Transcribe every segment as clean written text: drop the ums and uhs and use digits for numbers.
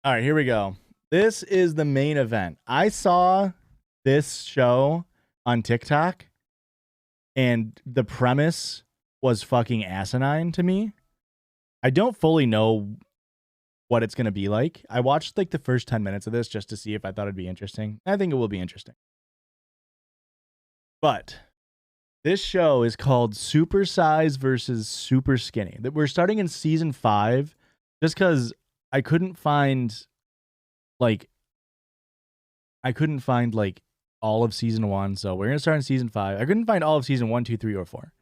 All right, here we go. This is the main event. I saw this show on TikTok, and the premise was fucking asinine to me. I don't fully know what it's going to be like. I watched like the first 10 minutes of this just to see if I thought it'd be interesting. I think it will be interesting. But this show is called Supersize versus Superskinny. We're starting in season 5 just because I couldn't find like all of season 1. So we're going to start in season 5. I couldn't find all of season 1, 2, 3, or 4.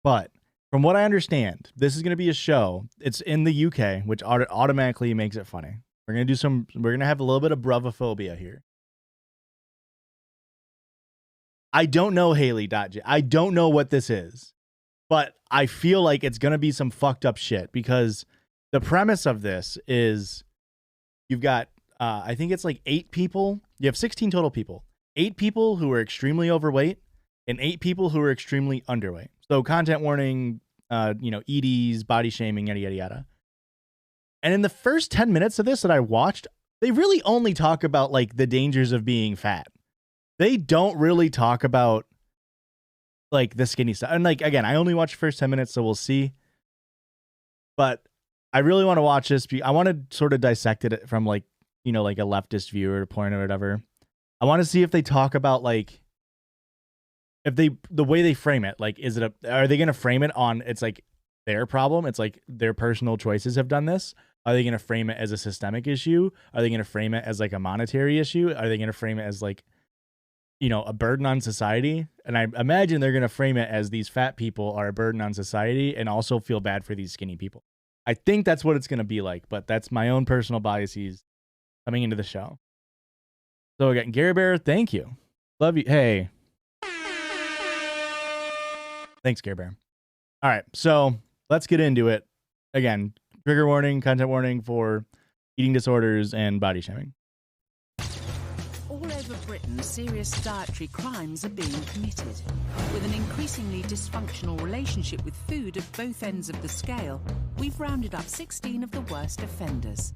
But from what I understand, this is going to be a show. It's in the UK, which automatically makes it funny. We're going to have a little bit of bravophobia here. I don't know Haley.j. I don't know what this is, but I feel like it's going to be some fucked up shit because the premise of this is you've got, I think it's like 8 people. You have 16 total people. 8 people who are extremely overweight and 8 people who are extremely underweight. So content warning, EDs, body shaming, yada, yada, yada. And in the first 10 minutes of this that I watched, they really only talk about like the dangers of being fat. They don't really talk about like the skinny stuff. And like, again, I only watched the first 10 minutes, so we'll see. But I really want to watch this. I want to sort of dissect it from like, like a leftist viewer point or whatever. I want to see if they talk about like, the way they frame it, like, are they going to frame it on, it's like their problem? It's like their personal choices have done this. Are they going to frame it as a systemic issue? Are they going to frame it as like a monetary issue? Are they going to frame it as like, a burden on society? And I imagine they're going to frame it as these fat people are a burden on society and also feel bad for these skinny people. I think that's what it's going to be like, but that's my own personal biases coming into the show. So again, Gary Bear, thank you. Love you. Hey. Thanks, Gary Bear. All right, so let's get into it. Again, trigger warning, content warning for eating disorders and body shaming. All over Britain, serious dietary crimes are being committed. With an increasingly dysfunctional relationship with food at both ends of the scale, we've rounded up 16 of the worst offenders.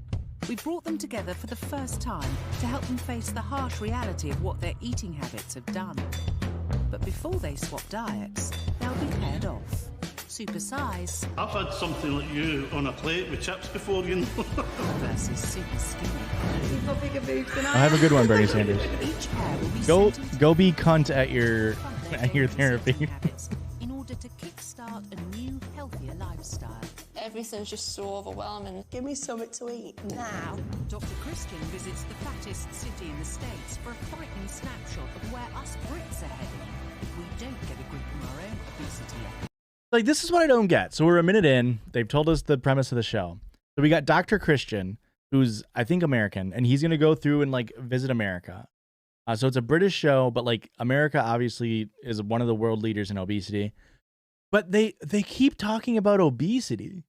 We've brought them together for the first time to help them face the harsh reality of what their eating habits have done. But before they swap diets, they'll be paired off. Supersize. I've had something like you on a plate with chips before, versus Superskinny. You've got bigger boobs than I have a good one, Bernie Sanders. Each pair will be go be cunt at your therapy. In order to kickstart a new, healthier lifestyle. Everything's just so overwhelming. Give me something to eat now. Dr. Christian visits the fattest city in the States for a frightening snapshot of where us Brits are heading if we don't get a grip on our own obesity. Like, this is what I don't get. So we're a minute in. They've told us the premise of the show. So we got Dr. Christian, who's, I think, American, and he's going to go through and, like, visit America. So it's a British show, but, like, America obviously is one of the world leaders in obesity. But they keep talking about obesity.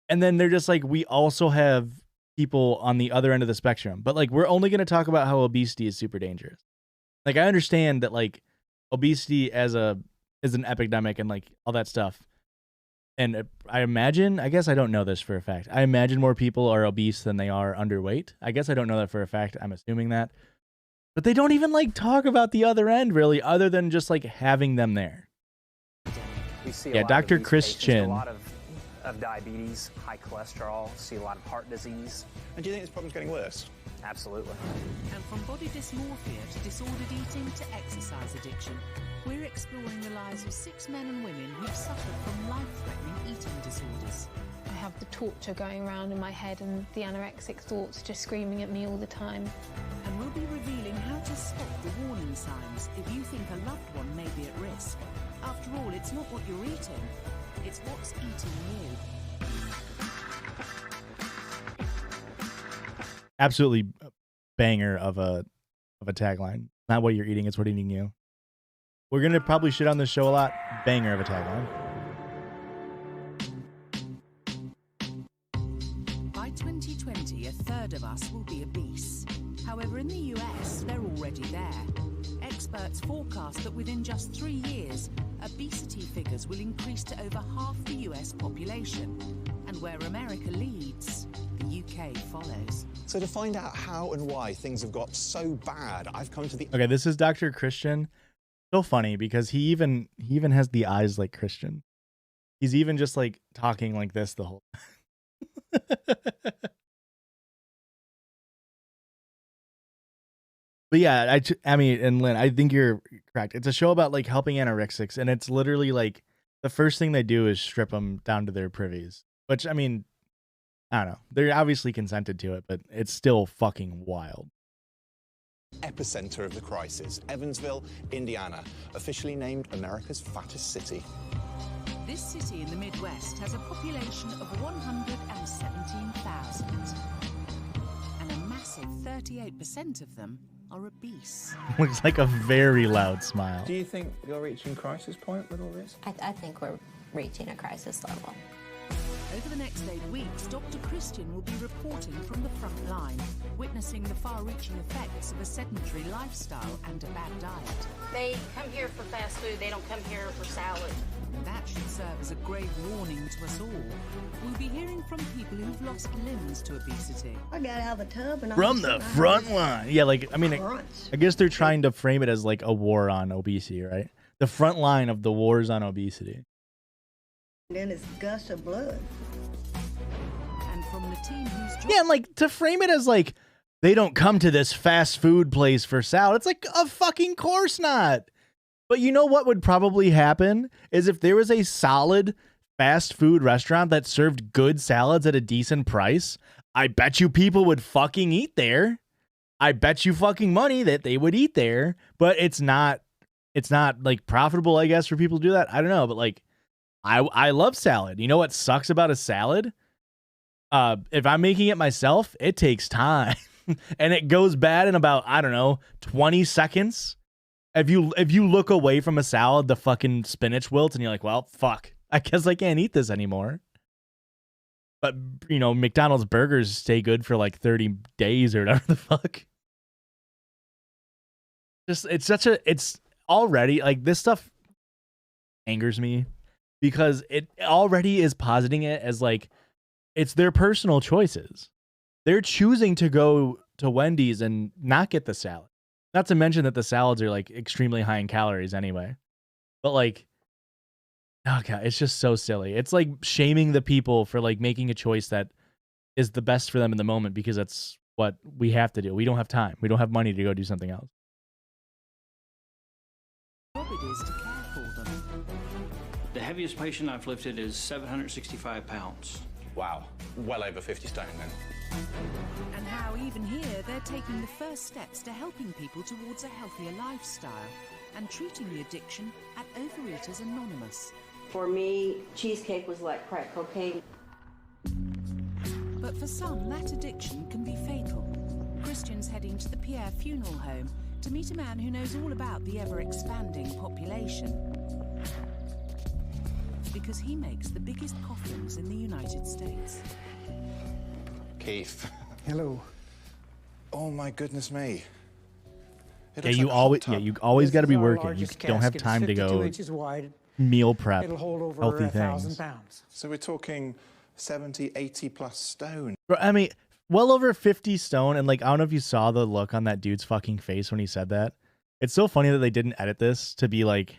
And then they're just like, we also have people on the other end of the spectrum. But, like, we're only going to talk about how obesity is super dangerous. Like, I understand that, like, obesity is an epidemic and, like, all that stuff. And I imagine, I guess I don't know this for a fact. I imagine more people are obese than they are underweight. I guess I don't know that for a fact. I'm assuming that. But they don't even, like, talk about the other end, really, other than just, like, having them there. We see yeah, Dr. Christian. A lot of diabetes, high cholesterol, see a lot of heart disease. And do you think this problem's getting worse? Absolutely. And from body dysmorphia to disordered eating to exercise addiction, we're exploring the lives of 6 men and women who've suffered from life-threatening eating disorders. I have the torture going around in my head and the anorexic thoughts just screaming at me all the time. And we'll be revealing how to spot the warning signs if you think a loved one may be at risk. After all, it's not what you're eating, it's what's eating you. Absolutely banger of a tagline. Not what you're eating, it's what eating you. We're going to probably shit on this show a lot. Banger of a tagline. By 2020, a third of us will be obese. However, in the US, they're already there. Experts forecast that within just 3 years, obesity figures will increase to over half the US population. And And where America leads, the UK follows. So to find out how and why things have got so bad, I've come to the... Okay, this is Dr. Christian. So funny because he even has the eyes like Christian. He's even just like talking like this the whole time. But yeah, I mean, and Lynn, I think you're correct. It's a show about like helping anorexics, and it's literally like the first thing they do is strip them down to their privies. Which, I mean, I don't know. They're obviously consented to it, but it's still fucking wild. Epicenter of the crisis, Evansville, Indiana, officially named America's fattest city. This city in the Midwest has a population of 117,000. And a massive 38% of them are obese. Looks like a very loud smile. Do you think you're reaching crisis point with all this? I think we're reaching a crisis level. Over the next 8 weeks, Dr. Christian will be reporting from the front line, witnessing the far-reaching effects of a sedentary lifestyle and a bad diet. They come here for fast food, they don't come here for salad. And that should serve as a grave warning to us all. We'll be hearing from people who've lost limbs to obesity. I got out of the tub and From the front line. Yeah, like, I mean, I guess they're trying to frame it as like a war on obesity, right? The front line of the wars on obesity. And then it's gush of blood. And from the team who's... Yeah, and like to frame it as like they don't come to this fast food place for salad. It's like a fucking course not. But you know what would probably happen is if there was a solid fast food restaurant that served good salads at a decent price, I bet you people would fucking eat there. I bet you fucking money that they would eat there, but it's not like profitable, I guess, for people to do that. I don't know, but like I love salad. You know what sucks about a salad? If I'm making it myself, it takes time and it goes bad in about, I don't know, 20 seconds. If you look away from a salad, the fucking spinach wilts and you're like, well, fuck, I guess I can't eat this anymore. But, you know, McDonald's burgers stay good for like 30 days or whatever the fuck. Just, it's already like this stuff angers me because it already is positing it as like, it's their personal choices. They're choosing to go to Wendy's and not get the salad. Not to mention that the salads are like extremely high in calories anyway. But like, oh God, it's just so silly. It's like shaming the people for like making a choice that is the best for them in the moment because that's what we have to do. We don't have time. We don't have money to go do something else. Job it is to care for them. The heaviest patient I've lifted is 765 pounds. Wow, well over 50 stone then. And how even here they're taking the first steps to helping people towards a healthier lifestyle and treating the addiction at Overeaters Anonymous. For me, cheesecake was like crack cocaine. But for some, that addiction can be fatal. Christian's heading to the Pierre Funeral Home to meet a man who knows all about the ever-expanding population. Because he makes the biggest coffins in the United States. Keith. Hello. Oh my goodness me. Yeah, you always got to be working. You don't have time to go meal prep. It'll hold over healthy 1,000 things. pounds. So we're talking 70, 80 plus stone. Bro, I mean, well over 50 stone. And like, I don't know if you saw the look on that dude's fucking face when he said that. It's so funny that they didn't edit this to be like,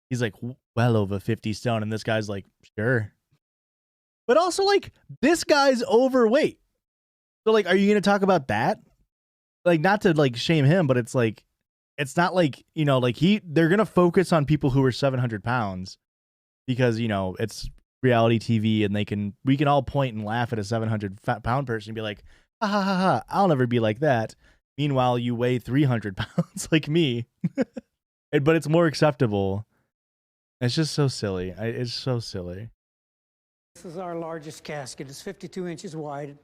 he's like, well over 50 stone. And this guy's like, sure. But also like, this guy's overweight. So like, are you going to talk about that? Like, not to like shame him, but it's like, it's not like, you know, like they're going to focus on people who are 700 pounds because, you know, it's reality TV and we can all point and laugh at a 700 pound person and be like, ha ha ha ha, I'll never be like that. Meanwhile, you weigh 300 pounds like me, but it's more acceptable. It's just so silly. It's so silly. This is our largest casket. It's 52 inches wide.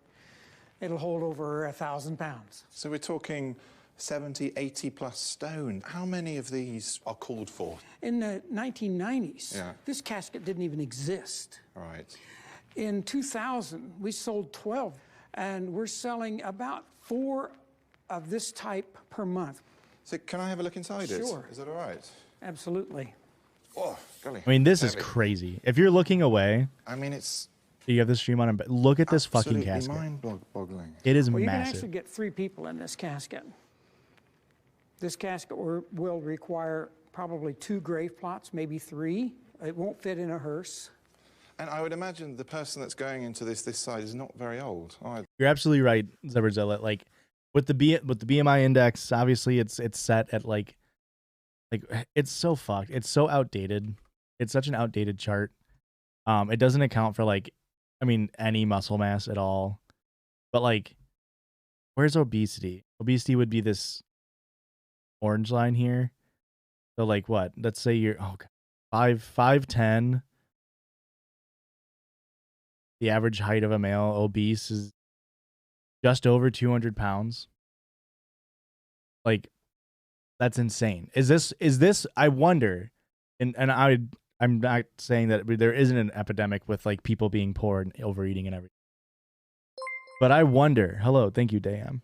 It'll hold over 1,000 pounds. So we're talking 70, 80 plus stone. How many of these are called for? In the 1990s, this casket didn't even exist. Right. In 2000, we sold 12, and we're selling about 4 of this type per month. So can I have a look inside it? Sure. Is that all right? Absolutely. Oh, golly. I mean, this is crazy. If you're looking away, I mean, it's You have the stream on, but look at this fucking Absolutely casket. mind-boggling. It is Well, you can massive. actually get 3 people in this casket. This casket will require probably 2 grave plots, maybe 3. It won't fit in a hearse. And I would imagine the person that's going into this side is not very old either. You're absolutely right, Zeberzilla. Like with the BMI index, obviously it's set at like it's so fucked. It's so outdated. It's such an outdated chart. It doesn't account for like, I mean, any muscle mass at all. But like, where's obesity? Obesity would be this orange line here. So like what? Let's say you're 5'10". The average height of a male obese is just over 200 pounds. Like, that's insane. Is this? I wonder, and I'm not saying that there isn't an epidemic with like people being poor and overeating and everything. But I wonder. Hello, thank you, Dayam.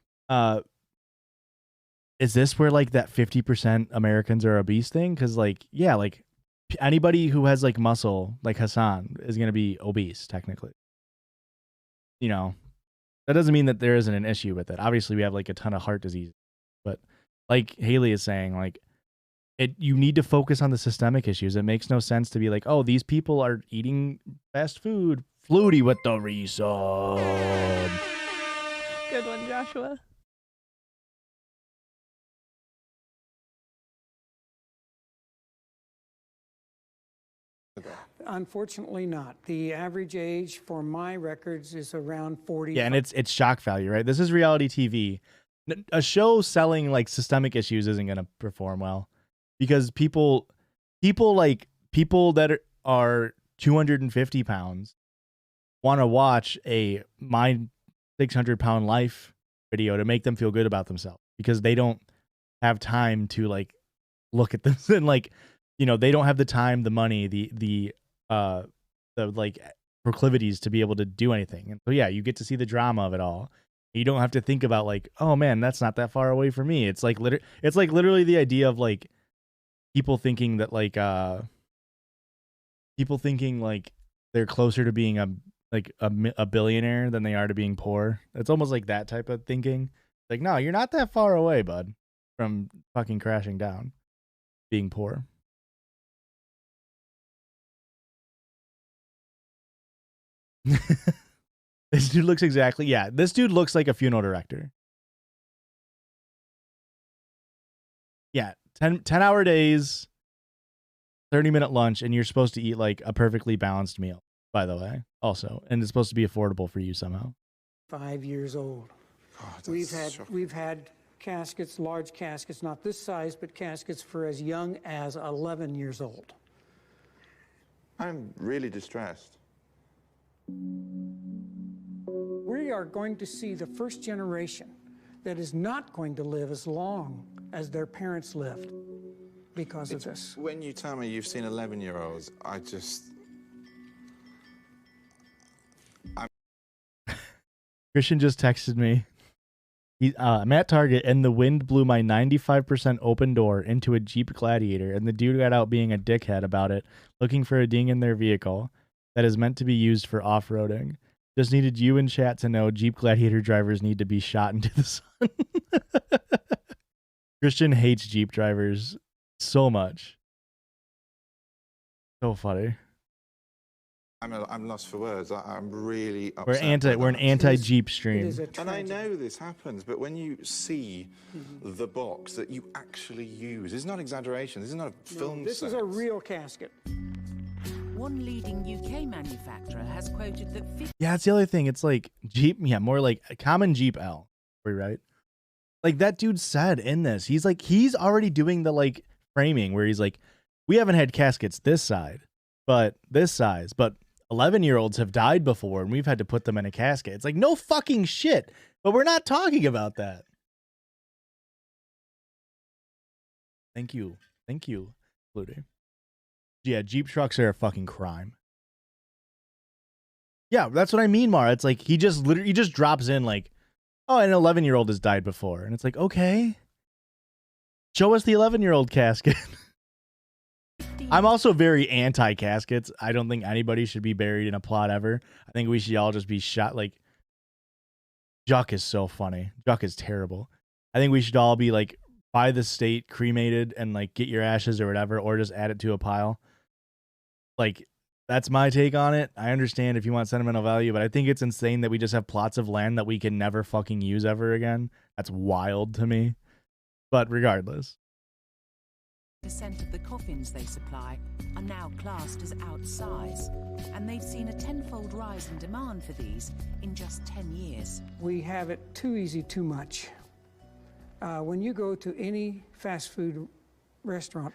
Is this where like that 50% Americans are obese thing? Because like, yeah, like anybody who has like muscle, like Hassan, is gonna be obese technically. You know, that doesn't mean that there isn't an issue with it. Obviously, we have like a ton of heart disease, but like Haley is saying, like you need to focus on the systemic issues. It makes no sense to be like, oh, these people are eating fast food. Flutie with the reason. Good one, Joshua. Unfortunately not. The average age for my records is around 40. Yeah, and it's shock value, right? This is reality TV. A show selling like systemic issues isn't going to perform well because people that are 250 pounds want to watch a My 600-pound life video to make them feel good about themselves because they don't have time to like look at this and like, you know, they don't have the time, the money, the like proclivities to be able to do anything. And so yeah, you get to see the drama of it all. You don't have to think about like, oh man, that's not that far away from me. It's like literally the idea of like people thinking that like they're closer to being a billionaire than they are to being poor. It's almost like that type of thinking. Like, no, you're not that far away, bud, from fucking crashing down, being poor. This dude looks this dude looks like a funeral director. Yeah, 10-hour days, 30-minute lunch, and you're supposed to eat like a perfectly balanced meal, by the way, also. And it's supposed to be affordable for you somehow. 5 years old. We've had caskets, large caskets, not this size, but caskets for as young as 11 years old. I'm really distressed. We are going to see the first generation that is not going to live as long as their parents lived because of this. When you tell me you've seen 11-year-olds, Christian just texted me. I'm at Target and the wind blew my 95% open door into a Jeep Gladiator and the dude got out being a dickhead about it, looking for a ding in their vehicle that is meant to be used for off-roading. Just needed you in chat to know Jeep Gladiator drivers need to be shot into the sun. Christian hates Jeep drivers so much. So funny. I'm lost for words. I'm really upset. We're an anti-Jeep stream. And I know this happens, but when you see the box that you actually use, it's not exaggeration. This is not a film This is a real casket. One leading UK manufacturer has quoted that Yeah, it's the other thing. It's like Jeep, more like a common Jeep L, right? Like that dude said in this, he's already doing the like framing where he's like, we haven't had caskets this side, but this size, but 11-year-olds have died before and we've had to put them in a casket. It's like, no fucking shit, but we're not talking about that. Thank you, Flutie. Yeah, Jeep trucks are a fucking crime. Yeah, that's what I mean, Mara. It's like he just drops in like, oh, an 11-year-old has died before. And it's like, okay. Show us the 11-year-old casket. 50 I'm also very anti-caskets. I don't think anybody should be buried in a plot ever. I think we should all just be shot. Like, Juck is so funny. Juck is terrible. I think we should all be like by the state cremated and like get your ashes or whatever, or just add it to a pile. Like, that's my take on it. I understand if you want sentimental value, but I think it's insane that we just have plots of land that we can never fucking use ever again. That's wild to me. But regardless. % of the coffins they supply are now classed as outsize, and they've seen a tenfold rise in demand for these in just 10 years. We have it too easy, too much. When you go to any fast food restaurant,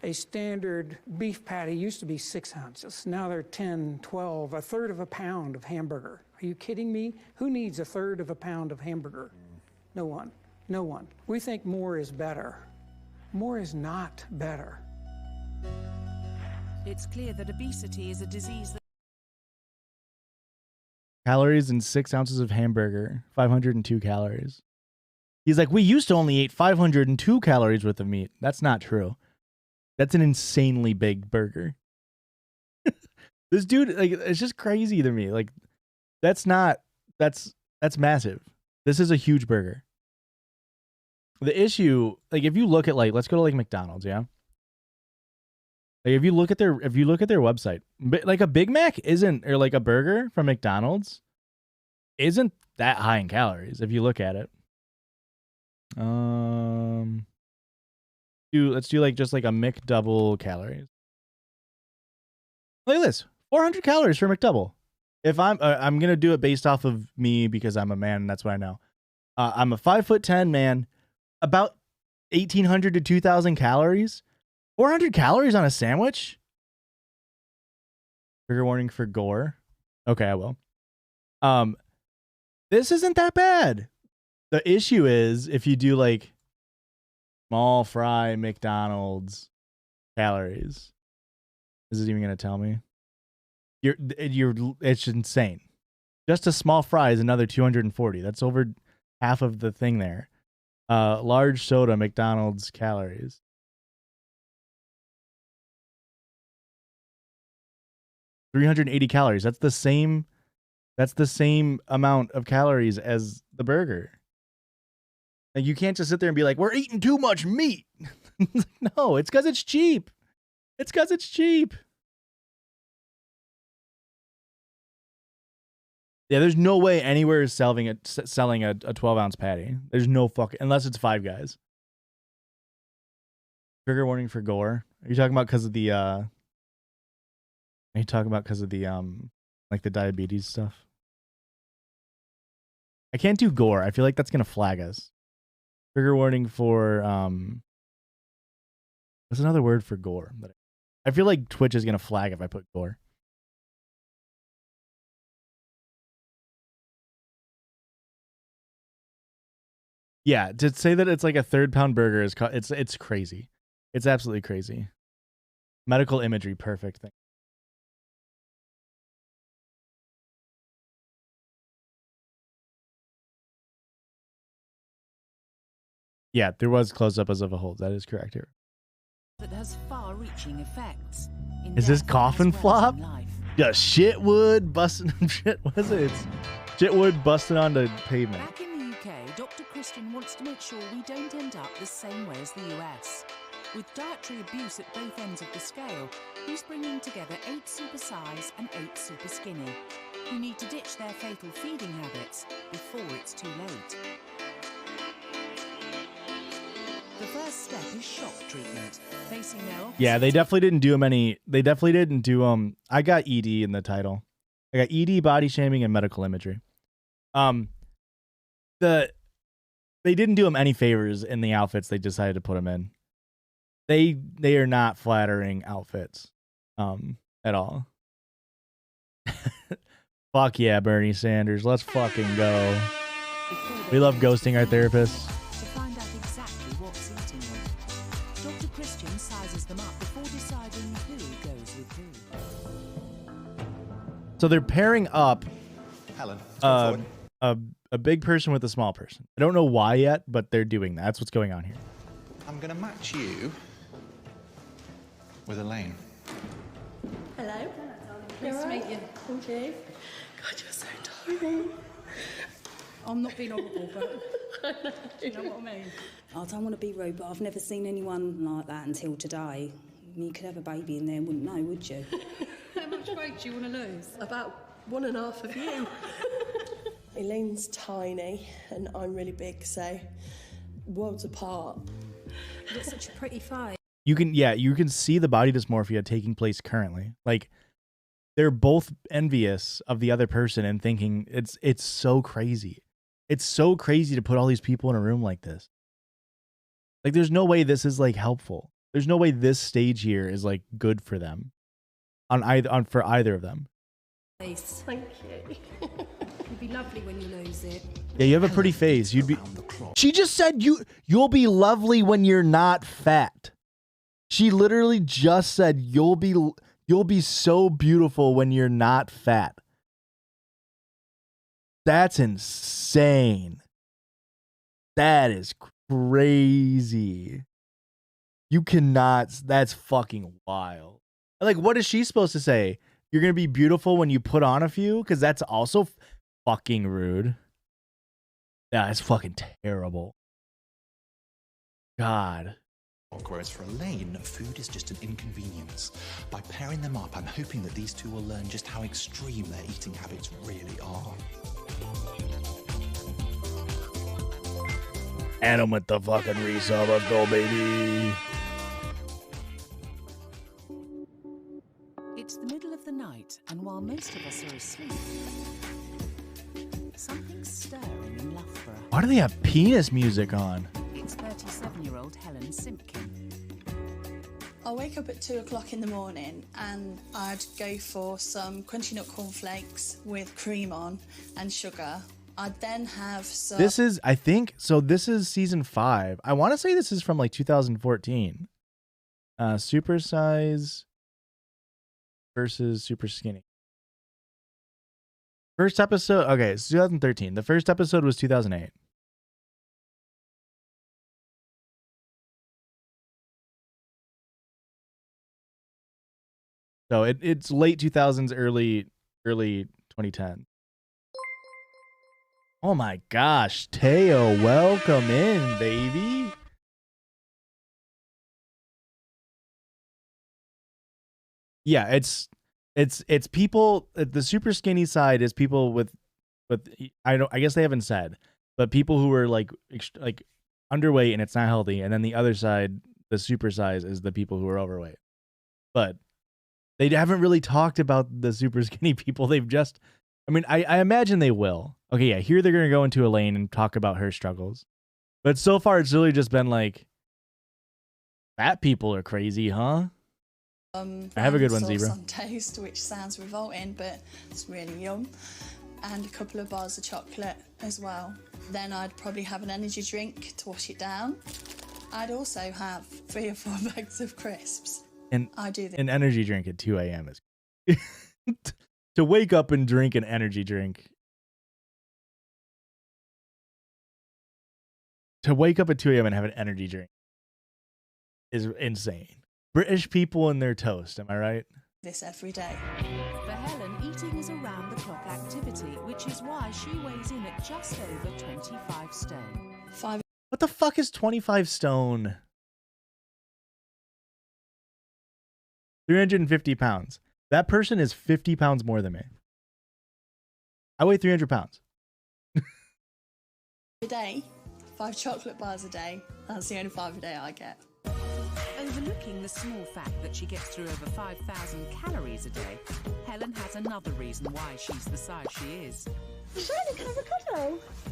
a standard beef patty used to be 6 ounces. Now they're 10, 12, a third of a pound of hamburger. Are you kidding me? Who needs a third of a pound of hamburger? No one. No one. We think more is better. More is not better. It's clear that obesity is a disease that Calories in 6 ounces of hamburger, 502 calories. He's like, we used to only eat 502 calories worth of meat. That's not true. That's an insanely big burger. This dude, like, it's just crazy to me. Like, that's massive. This is a huge burger. The issue, like, if you look at, like, let's go to like McDonald's, yeah. Like, if you look at their website, like a Big Mac isn't, or like a burger from McDonald's isn't that high in calories if you look at it. Let's do like just like a McDouble calories. Look at this, 400 calories for McDouble. If I'm gonna do it based off of me because I'm a man and that's what I know. I'm a 5'10" man, about 1,800 to 2,000 calories. 400 calories on a sandwich. Trigger warning for gore. Okay, I will. This isn't that bad. The issue is if you do like small fry McDonald's calories. Is it even gonna tell me? It's insane. Just a small fry is another 240. That's over half of the thing there. Large soda McDonald's calories. $380 calories. That's the same amount of calories as the burger. And you can't just sit there and be like, we're eating too much meat. No, it's because it's cheap. It's because it's cheap. Yeah, there's no way anywhere is selling a 12-ounce patty. There's no fucking, unless it's Five Guys. Trigger warning for gore. Are you talking about because of the like the diabetes stuff? I can't do gore. I feel like that's gonna flag us. Trigger warning for what's another word for gore? I feel like Twitch is gonna flag if I put gore. Yeah, to say that it's like a 3-pound burger is it's crazy. It's absolutely crazy. Medical imagery, perfect thing. Yeah, there was close-up as of a whole. That is correct here. That has far-reaching effects. Is this coffin flop? Yeah, shitwood busting. Shit, what is it? It's shitwood busting onto pavement. Back in the UK, Dr. Christian wants to make sure we don't end up the same way as the US. With dietary abuse at both ends of the scale, he's bringing together 8 Supersize and 8 Superskinny, who need to ditch their fatal feeding habits before it's too late. The first step is shock treatment, facing their opposite. Yeah, they definitely didn't do I got ED in the title. I got ED, body shaming, and medical imagery. They didn't do him any favors in the outfits they decided to put him in. They are not flattering outfits at all. Fuck yeah, Bernie Sanders. Let's fucking go. We love ghosting our therapists. To find out exactly what's eating them, Dr. Christian sizes them up before deciding who goes with who. So they're pairing up Helen, a big person with a small person. I don't know why yet, but they're doing that. That's what's going on here. I'm going to match you with Elaine. Hello. Nice to meet you. Thank you. God, you're so tiny. I'm not being horrible, but do you know what I mean? I don't want to be rude, but I've never seen anyone like that until today. I mean, you could have a baby in there and wouldn't know, would you? How much weight do you want to lose? About 1.5 of you. Elaine's tiny and I'm really big, so worlds apart. You've got such a pretty face. You can see the body dysmorphia taking place currently. Like, they're both envious of the other person and thinking it's so crazy. It's so crazy to put all these people in a room like this. Like, there's no way this is like helpful. There's no way this stage here is like good for them. For either of them. Thank you. It'd be lovely when you lose it. Yeah, you have a pretty face. You'd be. She just said you'll be lovely when you're not fat. She literally just said you'll be so beautiful when you're not fat. That's insane. That is crazy. You cannot. That's fucking wild. Like, what is she supposed to say? You're going to be beautiful when you put on a few? Because that's also fucking rude. Yeah, it's fucking terrible. God. Whereas for Elaine, food is just an inconvenience. By pairing them up, I'm hoping that these two will learn just how extreme their eating habits really are. And I'm with the fucking resub. Let's go, baby. It's the middle of the night, and while most of us are asleep, something's stirring in Loughborough. Why do they have penis music on? It's 37-year-old Helen Simpkin. I'll wake up at 2 o'clock in the morning and I'd go for some crunchy nut cornflakes with cream on and sugar. I'd then have some... This is, I think, so this is season 5. I want to say this is from like 2014. Supersize versus Superskinny. First episode, okay, it's 2013. The first episode was 2008. So it's late 2000s, early 2010. Oh my gosh, Teo, welcome in, baby. Yeah, it's people. The super skinny side is people with I guess they haven't said, but people who are like underweight and it's not healthy, and then the other side, the super size, is the people who are overweight. But they haven't really talked about the super skinny people. They've just, I mean, I imagine they will. Okay, yeah, here they're gonna go into Elaine and talk about her struggles, but so far it's really just been like, fat people are crazy, huh? I have a good one, Zebra. On toast, which sounds revolting, but it's really yum. And a couple of bars of chocolate as well. Then I'd probably have an energy drink to wash it down. I'd also have 3 or 4 bags of crisps. And I do this. An energy drink at 2 a.m. is to wake up and drink an energy drink. To wake up at 2 a.m. and have an energy drink is insane. British people and their toast, am I right? This every day. For Helen, eating is a round-the-clock activity, which is why she weighs in at just over 25 stone. What the fuck is 25 stone? 350 pounds. That person is 50 pounds more than me. I weigh 300 pounds. A day, 5 chocolate bars a day. That's the only 5 a day I get. Overlooking the small fact that she gets through over 5,000 calories a day, Helen has another reason why she's the size she is.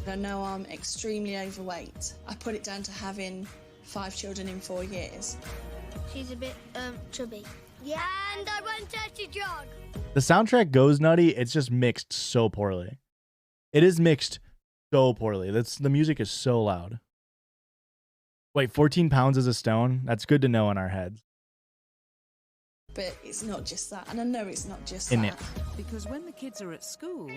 I know I'm extremely overweight. I put it down to having 5 children in 4 years. She's a bit chubby. Yeah, and I won't touch a jog. The soundtrack goes nutty. It's just mixed so poorly. It is mixed so poorly. The music is so loud. Wait, 14 pounds is a stone? That's good to know in our heads. But it's not just that, and I know it's not just In that. it. Because when the kids are at school,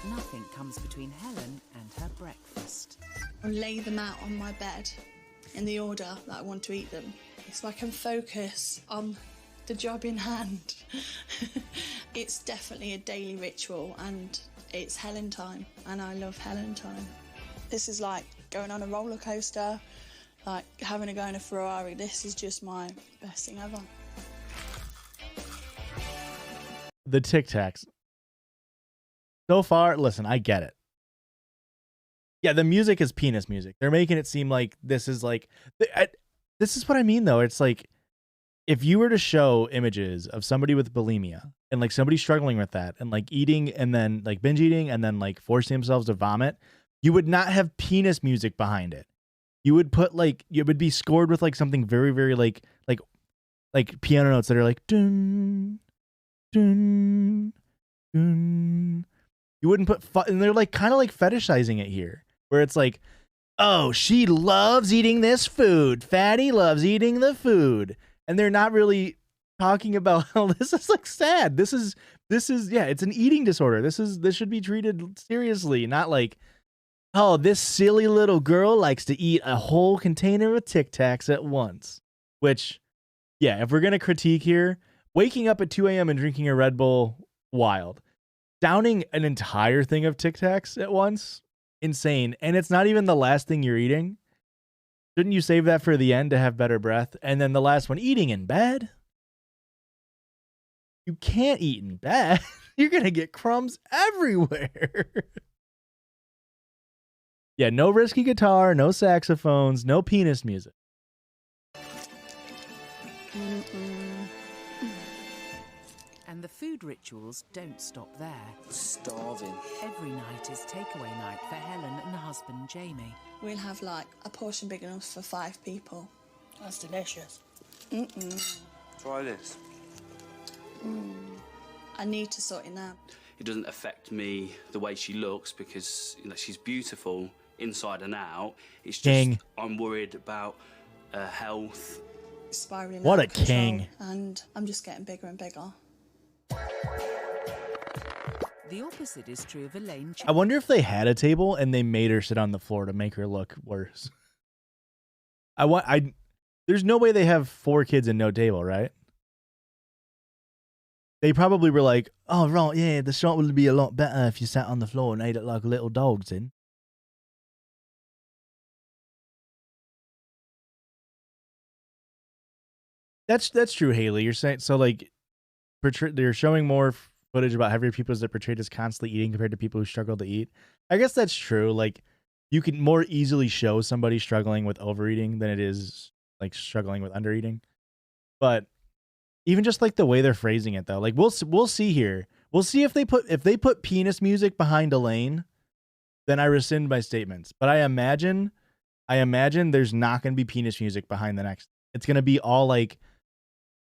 nothing comes between Helen and her breakfast. I lay them out on my bed in the order that I want to eat them. so I can focus on the job in hand. It's definitely a daily ritual, and it's Helen time, and I love Helen time. This is like going on a roller coaster, like having a go in a Ferrari. This is just my best thing ever. The Tic Tacs. So far, listen, I get it. Yeah, the music is penis music. They're making it seem like this is like... this is what I mean, though. It's like, if you were to show images of somebody with bulimia and like somebody struggling with that and like eating and then like binge eating and then like forcing themselves to vomit, you would not have penis music behind it. You would put like... it would be scored with like something very, very like piano notes that are like... dun, dun, dun. You wouldn't put... and they're like kind of like fetishizing it here. Where it's like, oh, she loves eating this food. Fatty loves eating the food. And they're not really talking about how this is like sad. This is yeah, it's an eating disorder. This should be treated seriously, not like, oh, this silly little girl likes to eat a whole container of Tic Tacs at once. Which, yeah, if we're going to critique here, waking up at 2 a.m. and drinking a Red Bull, wild. Downing an entire thing of Tic Tacs at once, insane. And it's not even the last thing you're eating. Shouldn't you save that for the end to have better breath? And then the last one, eating in bed. You can't eat in bed. You're going to get crumbs everywhere. Yeah, no risky guitar, no saxophones, no penis music. And the food rituals don't stop there. Starving. Every night is takeaway night for Helen and husband Jamie. We'll have like a portion big enough for 5 people. That's delicious. Try this. I need to sort it out. It doesn't affect me the way she looks because she's beautiful inside and out. It's just King. I'm worried about her health. Spiraling What out a of control, king. And I'm just getting bigger and bigger. The opposite is true of Elaine. I wonder if they had a table and they made her sit on the floor to make her look worse. There's no way they have 4 kids and no table, right? They probably were like, oh, right, yeah, the shot would be a lot better if you sat on the floor and ate it like little dogs in. That's true, Haley. You're saying, so like, they're showing more footage about heavier people that portrayed as constantly eating compared to people who struggle to eat. I guess that's true. Like, you can more easily show somebody struggling with overeating than it is like struggling with undereating. But even just like the way they're phrasing it, though, like we'll see here. We'll see if they put penis music behind Elaine, then I rescind my statements. But I imagine there's not going to be penis music behind the next. It's going to be all like,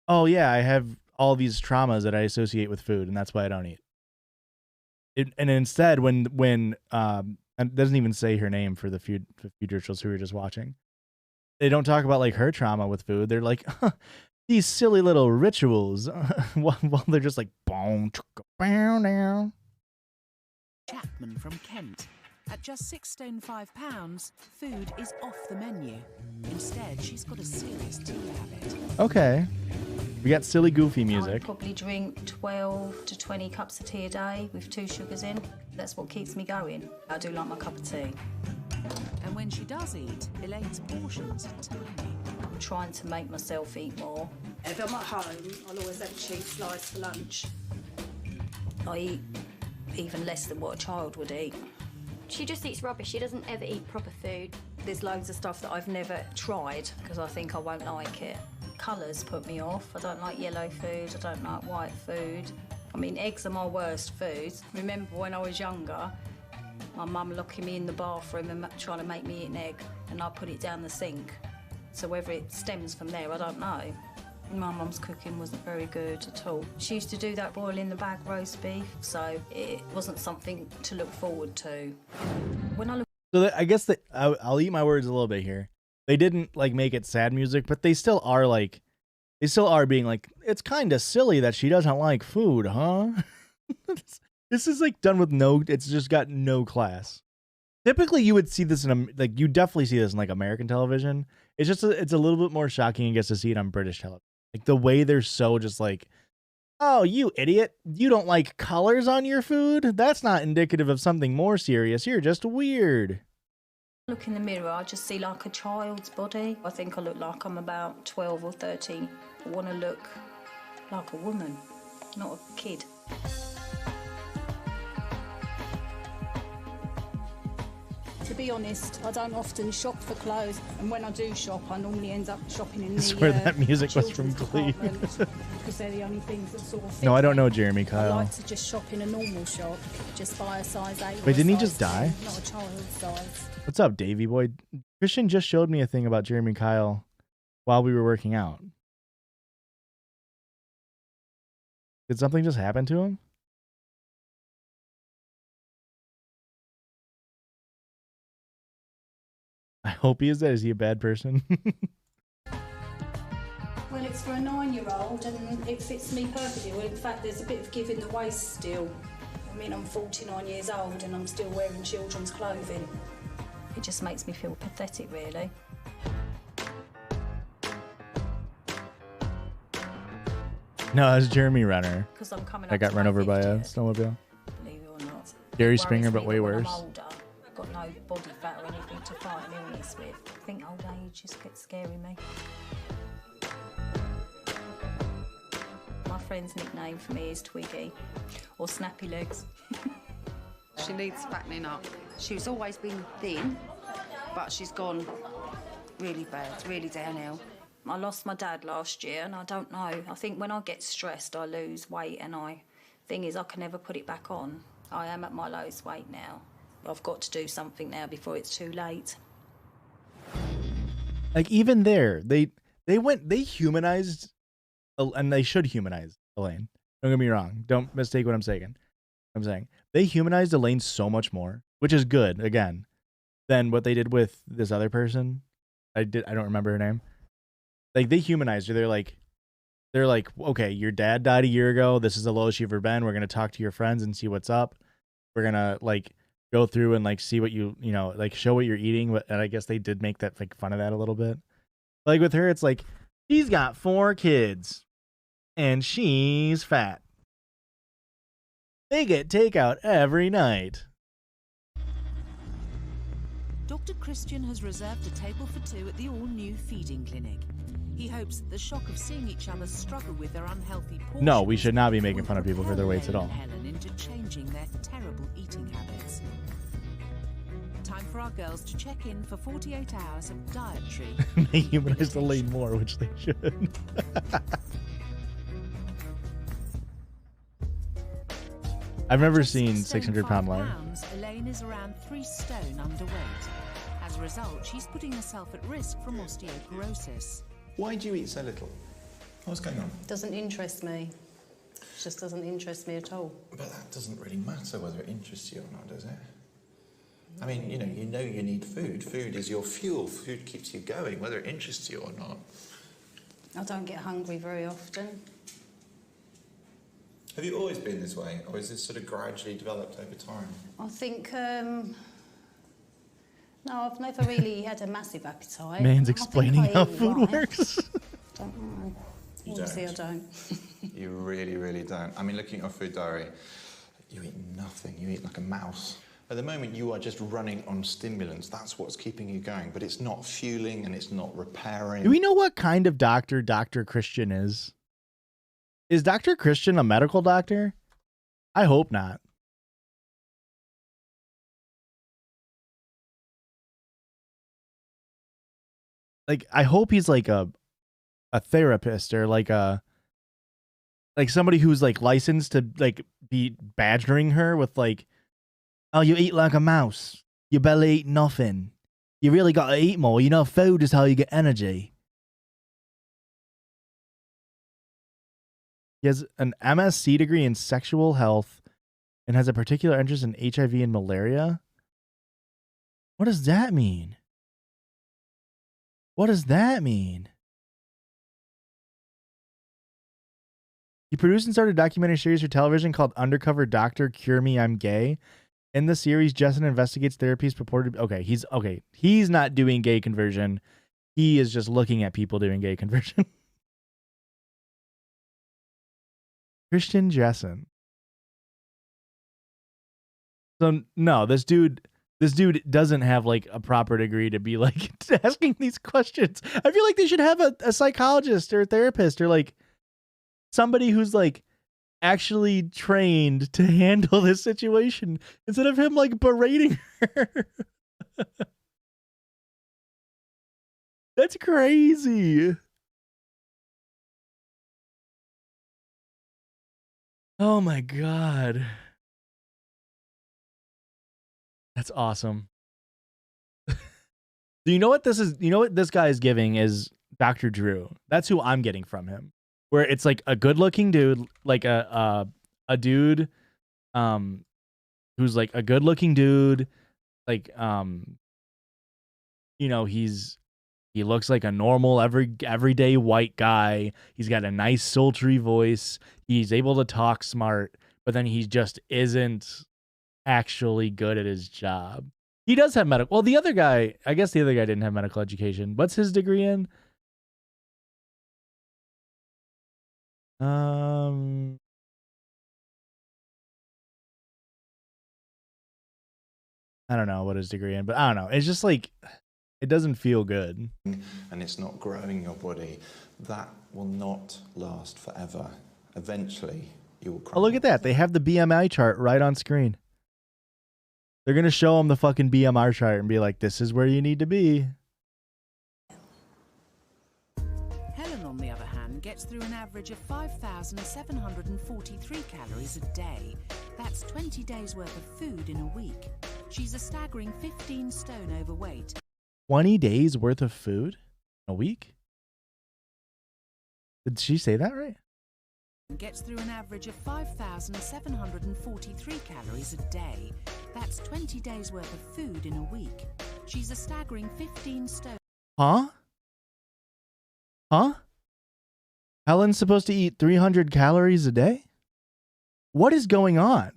oh yeah, I have all these traumas that I associate with food, and that's why I don't eat. And instead, when it doesn't even say her name for the food rituals who we were just watching, they don't talk about like her trauma with food. They're like, these silly little rituals, while they're just like, boom, down. Chapman from Kent. At just £6 stone 5 pounds, food is off the menu. Instead, she's got a serious tea habit. Okay. We got silly, goofy music. I probably drink 12 to 20 cups of tea a day with 2 sugars in. That's what keeps me going. I do like my cup of tea. And when she does eat, Elaine's portions are tiny. I'm trying to make myself eat more. If I'm at home, I'll always have a cheese slice for lunch. I eat even less than what a child would eat. She just eats rubbish. She doesn't ever eat proper food. There's loads of stuff that I've never tried because I think I won't like it. Colours put me off. I don't like yellow food. I don't like white food. I mean, eggs are my worst food. Remember when I was younger, my mum locking me in the bathroom and trying to make me eat an egg, and I put it down the sink. So whether it stems from there, I don't know. My mum's cooking wasn't very good at all. She used to do that boil in the bag roast beef, so it wasn't something to look forward to. When I look, So I guess that I'll eat my words a little bit here. They didn't like make it sad music, but they still are like, they still are being like, it's kind of silly that she doesn't like food, huh? This is like done with no, it's just got no class. Typically, you would see this in like you definitely see this in like American television. It's just it's a little bit more shocking, I guess, to see it on British television. Like the way they're so just like, oh, you idiot, you don't like colors on your food? That's not indicative of something more serious. You're just weird. Look in the mirror, I just see like a child's body. I think I look like I'm about 12 or 13. I want to look like a woman, not a kid. To be honest, I don't often shop for clothes, and when I do shop, I normally end up shopping in I the swear that music was from children's Glee. department, because they're the only things that sort of fit No, I don't me. know Jeremy I Kyle. like to just shop in a normal shop, just buy a size 8. Wait, or a didn't he size just die? 10, not a child's size. What's up, Davey boy? Christian just showed me a thing about Jeremy Kyle while we were working out. Did something just happen to him? I hope he is that. Is he a bad person? Well, it's for a 9-year-old and it fits me perfectly. Well, in fact, there's a bit of give in the waist still. I mean, I'm 49 years old and I'm still wearing children's clothing. It just makes me feel pathetic, really. No, that's Jeremy Renner. 'Cause I'm coming I up got to run my over by a 50th. snowmobile. Believe it or not. Jerry It Springer, worries but me way that when worse. I'm older, I've got no body fat or anything to fight an illness with. I think old age just gets scaring me. My friend's nickname for me is Twiggy, or Snappy Legs. She needs fattening up. She's always been thin, but she's gone really bad, really downhill. I lost my dad last year, and I don't know. I think when I get stressed, I lose weight, and thing is, I can never put it back on. I am at my lowest weight now. I've got to do something now before it's too late. Like even there, they humanized, and they should humanize Elaine. Don't get me wrong. Don't mistake what I'm saying. They humanized Elaine so much more, which is good again, than what they did with this other person. I don't remember her name. Like they humanized her. They're like, okay, your dad died a year ago. This is the lowest you've ever been. We're gonna talk to your friends and see what's up. We're gonna like go through and like see what you know, like show what you're eating. And I guess they did make that like fun of that a little bit. Like with her, it's like she's got 4 kids and she's fat. They get takeout every night. Dr. Christian has reserved a table for 2 at the all-new feeding clinic. He hopes that the shock of seeing each other struggle with their unhealthy portions. No, we should not be making fun of people for their weights at all. Helen into changing their terrible eating habits. Time for our girls to check in for 48 hours of dietary. They humanized Elaine more, which they should. I've never seen 600-pound Elaine. Elaine is around 3 stone underweight. As a result, she's putting herself at risk from osteoporosis. Why do you eat so little? What's going on? Doesn't interest me. It just doesn't interest me at all. But that doesn't really matter whether it interests you or not, does it? I mean, you know you need food. Food is your fuel. Food keeps you going, whether it interests you or not. I don't get hungry very often. Have you always been this way, or is this sort of gradually developed over time? I think, no, I've never really had a massive appetite. Man's I explaining think I how eat food right. works. Don't know. You Obviously, don't. I don't. You really, really don't. I mean, looking at your food diary, you eat nothing. You eat like a mouse. At the moment, you are just running on stimulants. That's what's keeping you going. But it's not fueling and it's not repairing. Do we know what kind of doctor Dr. Christian is? Is Dr. Christian a medical doctor? I hope not. Like, I hope he's like a therapist or like somebody who's like licensed to like be badgering her with like, oh, you eat like a mouse. You barely eat nothing. You really got to eat more. You know, food is how you get energy. He has an MSc degree in sexual health and has a particular interest in HIV and malaria. What does that mean? What does that mean? He produced and started a documentary series for television called Undercover Doctor, Cure Me, I'm Gay. In the series, Justin investigates therapies purported. He's not doing gay conversion. He is just looking at people doing gay conversion. Christian Jessen. So no, this dude doesn't have like a proper degree to be like asking these questions. I feel like they should have a psychologist or a therapist or like somebody who's like actually trained to handle this situation instead of him like berating her. That's crazy. Oh my God. That's awesome. Do you know what this is? You know what this guy is giving is Dr. Drew. That's who I'm getting from him. Where it's like a good-looking dude, like a dude who's like a good-looking dude, like you know, he looks like a normal everyday white guy. He's got a nice sultry voice. He's able to talk smart, but then he just isn't actually good at his job. He does have medical. Well, the other guy, I guess the other guy didn't have medical education. What's his degree in? I don't know what his degree in, but I don't know. It's just like, it doesn't feel good. And it's not growing your body. That will not last forever. Eventually, you will cry. Oh, look at that. They have the BMI chart right on screen. They're going to show him the fucking BMI chart and be like, this is where you need to be. Helen, on the other hand, gets through an average of 5,743 calories a day. That's 20 days worth of food in a week. She's a staggering 15 stone overweight. 20 days worth of food a week? Did she say that right? Gets through an average of 5,743 calories a day. That's 20 days worth of food in a week. She's a staggering 15 stone. Huh? Helen's supposed to eat 300 calories a day? What is going on?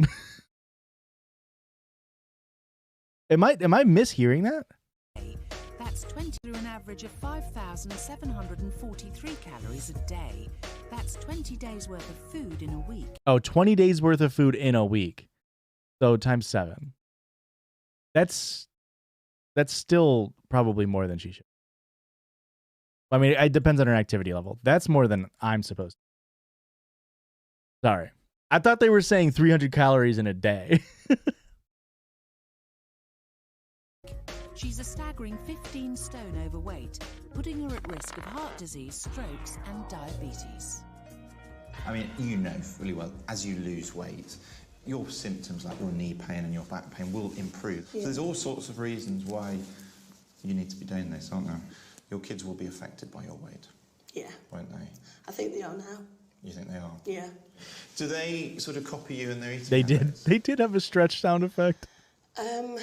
Am I mishearing that? That's 20 through an average of 5,743 calories a day. That's 20 days worth of food in a week. Oh, 20 days worth of food in a week. So times 7. That's still probably more than she should. I mean, it depends on her activity level. That's more than I'm supposed to. Sorry. I thought they were saying 300 calories in a day. She's a staggering 15 stone overweight, putting her at risk of heart disease, strokes, and diabetes. I mean, you know fully well, as you lose weight, your symptoms like your knee pain and your back pain will improve. Yeah. So there's all sorts of reasons why you need to be doing this, aren't there? Your kids will be affected by your weight. Yeah. Won't they? I think they are now. You think they are? Yeah. Do they sort of copy you in their eating They habits? did. They did have a stretch sound effect. I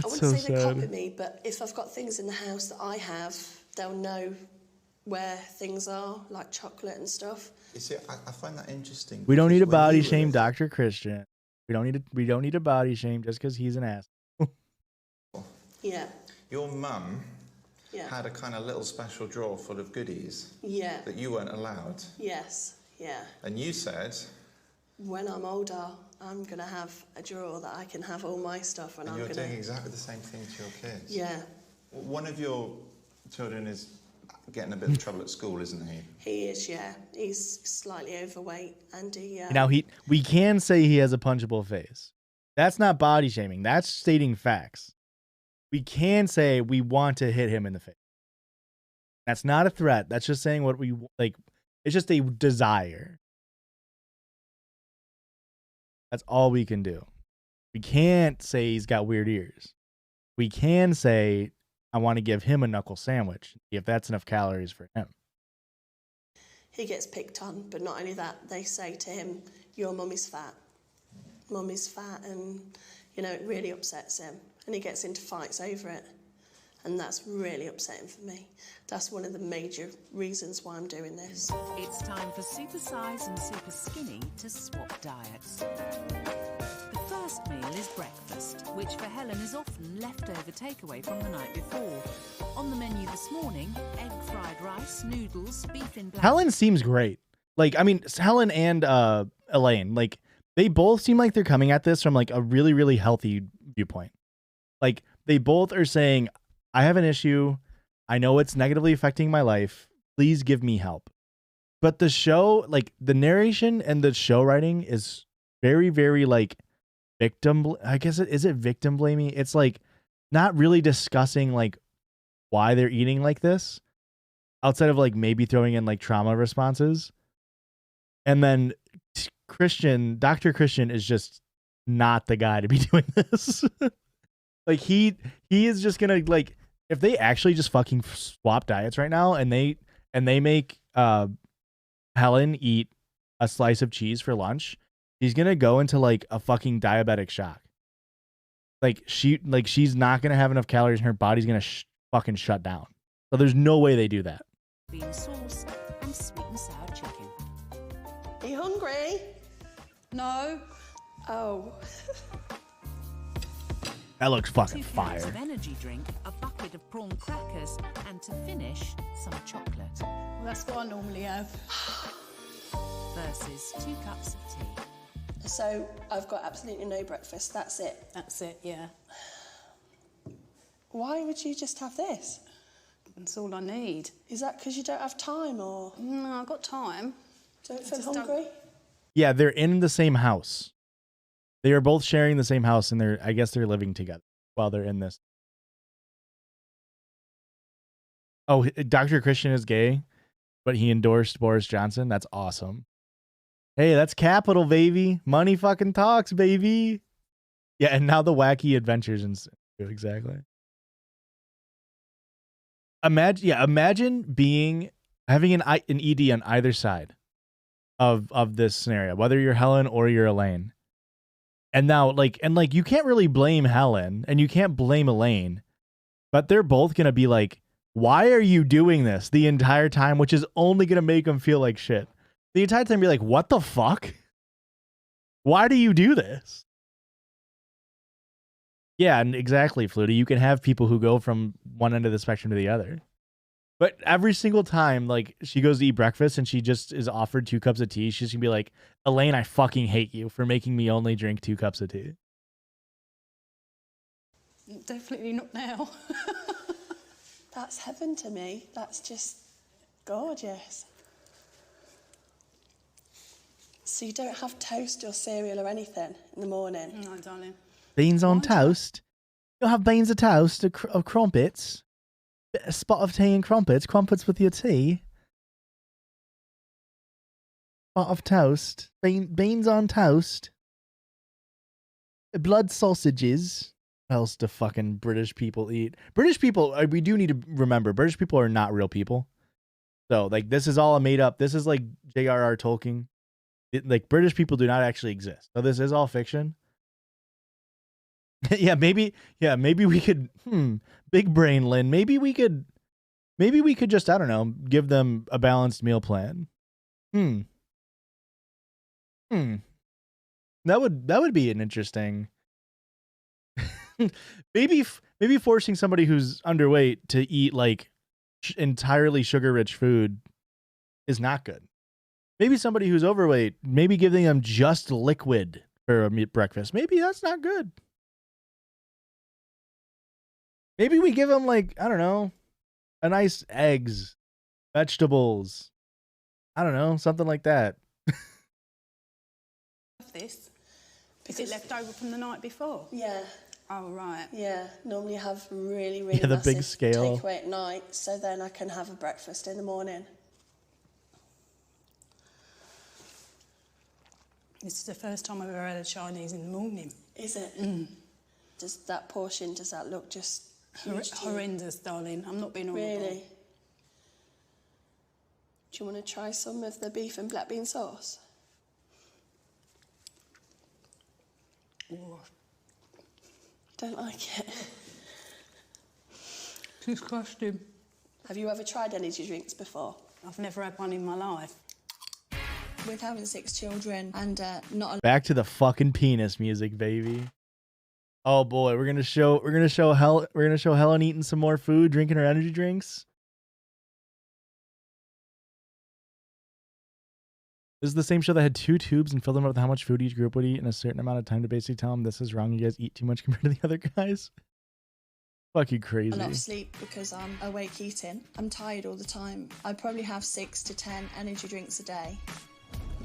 wouldn't say they copy me, but if I've got things in the house that I have, they'll know where things are, like chocolate and stuff. You see, I find that interesting. We don't need to body shame Dr. Christian. We don't need to body shame just because he's an ass. Yeah. Your mum had a kind of little special drawer full of goodies. Yeah. That you weren't allowed. Yes. Yeah. And you said, when I'm older, I'm going to have a drawer that I can have all my stuff. And you're doing exactly the same thing to your kids. Yeah. One of your children is getting a bit of trouble at school, isn't he? He is, yeah. He's slightly overweight and he... Now, we can say he has a punchable face. That's not body shaming. That's stating facts. We can say we want to hit him in the face. That's not a threat. That's just saying what we like. It's just a desire. That's all we can do. We can't say he's got weird ears. We can say, I want to give him a knuckle sandwich, if that's enough calories for him. He gets picked on, but not only that, they say to him, your mum is fat. Mum is fat, and, you know, it really upsets him. And he gets into fights over it. And that's really upsetting for me. That's one of the major reasons why I'm doing this. It's time for Supersize and Superskinny to swap diets. The first meal is breakfast, which for Helen is often leftover takeaway from the night before. On the menu this morning, egg fried rice, noodles, beef in black... Helen seems great. Like, I mean, Helen and Elaine, like, they both seem like they're coming at this from, like, a really, really healthy viewpoint. Like, they both are saying, I have an issue. I know it's negatively affecting my life. Please give me help. But the show, like, the narration and the show writing is very, very, like, victim, I guess is it victim blaming? It's like not really discussing like why they're eating like this outside of like maybe throwing in like trauma responses. And then Dr. Christian is just not the guy to be doing this. Like he is just gonna, like, if they actually just fucking swap diets right now and they make Helen eat a slice of cheese for lunch, she's gonna go into like a fucking diabetic shock. Like she's not gonna have enough calories and her body's gonna fucking shut down. So there's no way they do that. Bean sauce and sweet and sour chicken. Are you hungry? No. Oh. That looks fucking 2 cans fire. of energy drink, a bucket of prawn crackers, and to finish, some chocolate. Well, that's what I normally have. Versus 2 cups of tea. So I've got absolutely no breakfast. That's it. That's it, yeah. Why would you just have this? That's all I need. Is that because you don't have time, or? No, I've got time. Don't feel hungry? Yeah, they're in the same house. They are both sharing the same house, and I guess they're living together while they're in this. Oh, Dr. Christian is gay, but he endorsed Boris Johnson. That's awesome. Hey, that's capital, baby. Money fucking talks, baby. Yeah, and now the wacky adventures and exactly. Imagine having an ED on either side of this scenario, whether you're Helen or you're Elaine. And now, you can't really blame Helen and you can't blame Elaine, but they're both gonna be like, "Why are you doing this?" the entire time, which is only gonna make them feel like shit. The entire time, be like, "What the fuck? Why do you do this?" Yeah, and exactly, Flutie. You can have people who go from one end of the spectrum to the other. But every single time, like, she goes to eat breakfast and she just is offered 2 cups of tea, she's gonna be like, "Elaine, I fucking hate you for making me only drink 2 cups of tea." Definitely not now. That's heaven to me. That's just gorgeous. So you don't have toast or cereal or anything in the morning? No, darling. Beans on toast? You'll have beans of toast or crumpets? A spot of tea and crumpets with your tea? Spot of toast? Beans on toast? Blood sausages? What else do fucking British people eat? British people, we do need to remember, British people are not real people. So, like, this is all a made up. This is like J.R.R. Tolkien. Like, British people do not actually exist. So this is all fiction. maybe we could, big brain, Lynn. Maybe we could just, I don't know, give them a balanced meal plan. That would be an interesting. maybe forcing somebody who's underweight to eat like entirely sugar-rich food is not good. Maybe somebody who's overweight, maybe giving them just liquid for a breakfast. Maybe that's not good. Maybe we give them, like, I don't know, a nice eggs, vegetables. I don't know, something like that. This? Is it left over from the night before? Yeah. Oh, right. Yeah, normally have really, really the massive big scale takeaway at night, so then I can have a breakfast in the morning. This is the first time I've ever had a Chinese in the morning. Is it? Does that look just horrendous, darling? I'm not being horrible. Really? Do you want to try some of the beef and black bean sauce? Oh. Don't like it. Disgusting. Have you ever tried energy drinks before? I've never had one in my life. With having 6 children and not a Back to the fucking penis music, baby. Oh boy, we're gonna show Helen eating some more food, drinking her energy drinks. This is the same show that had 2 tubes and filled them up with how much food each group would eat in a certain amount of time to basically tell them this is wrong. You guys eat too much compared to the other guys. Fucking crazy. A lot of sleep because I'm awake eating. I'm tired all the time. I probably have 6 to 10 energy drinks a day.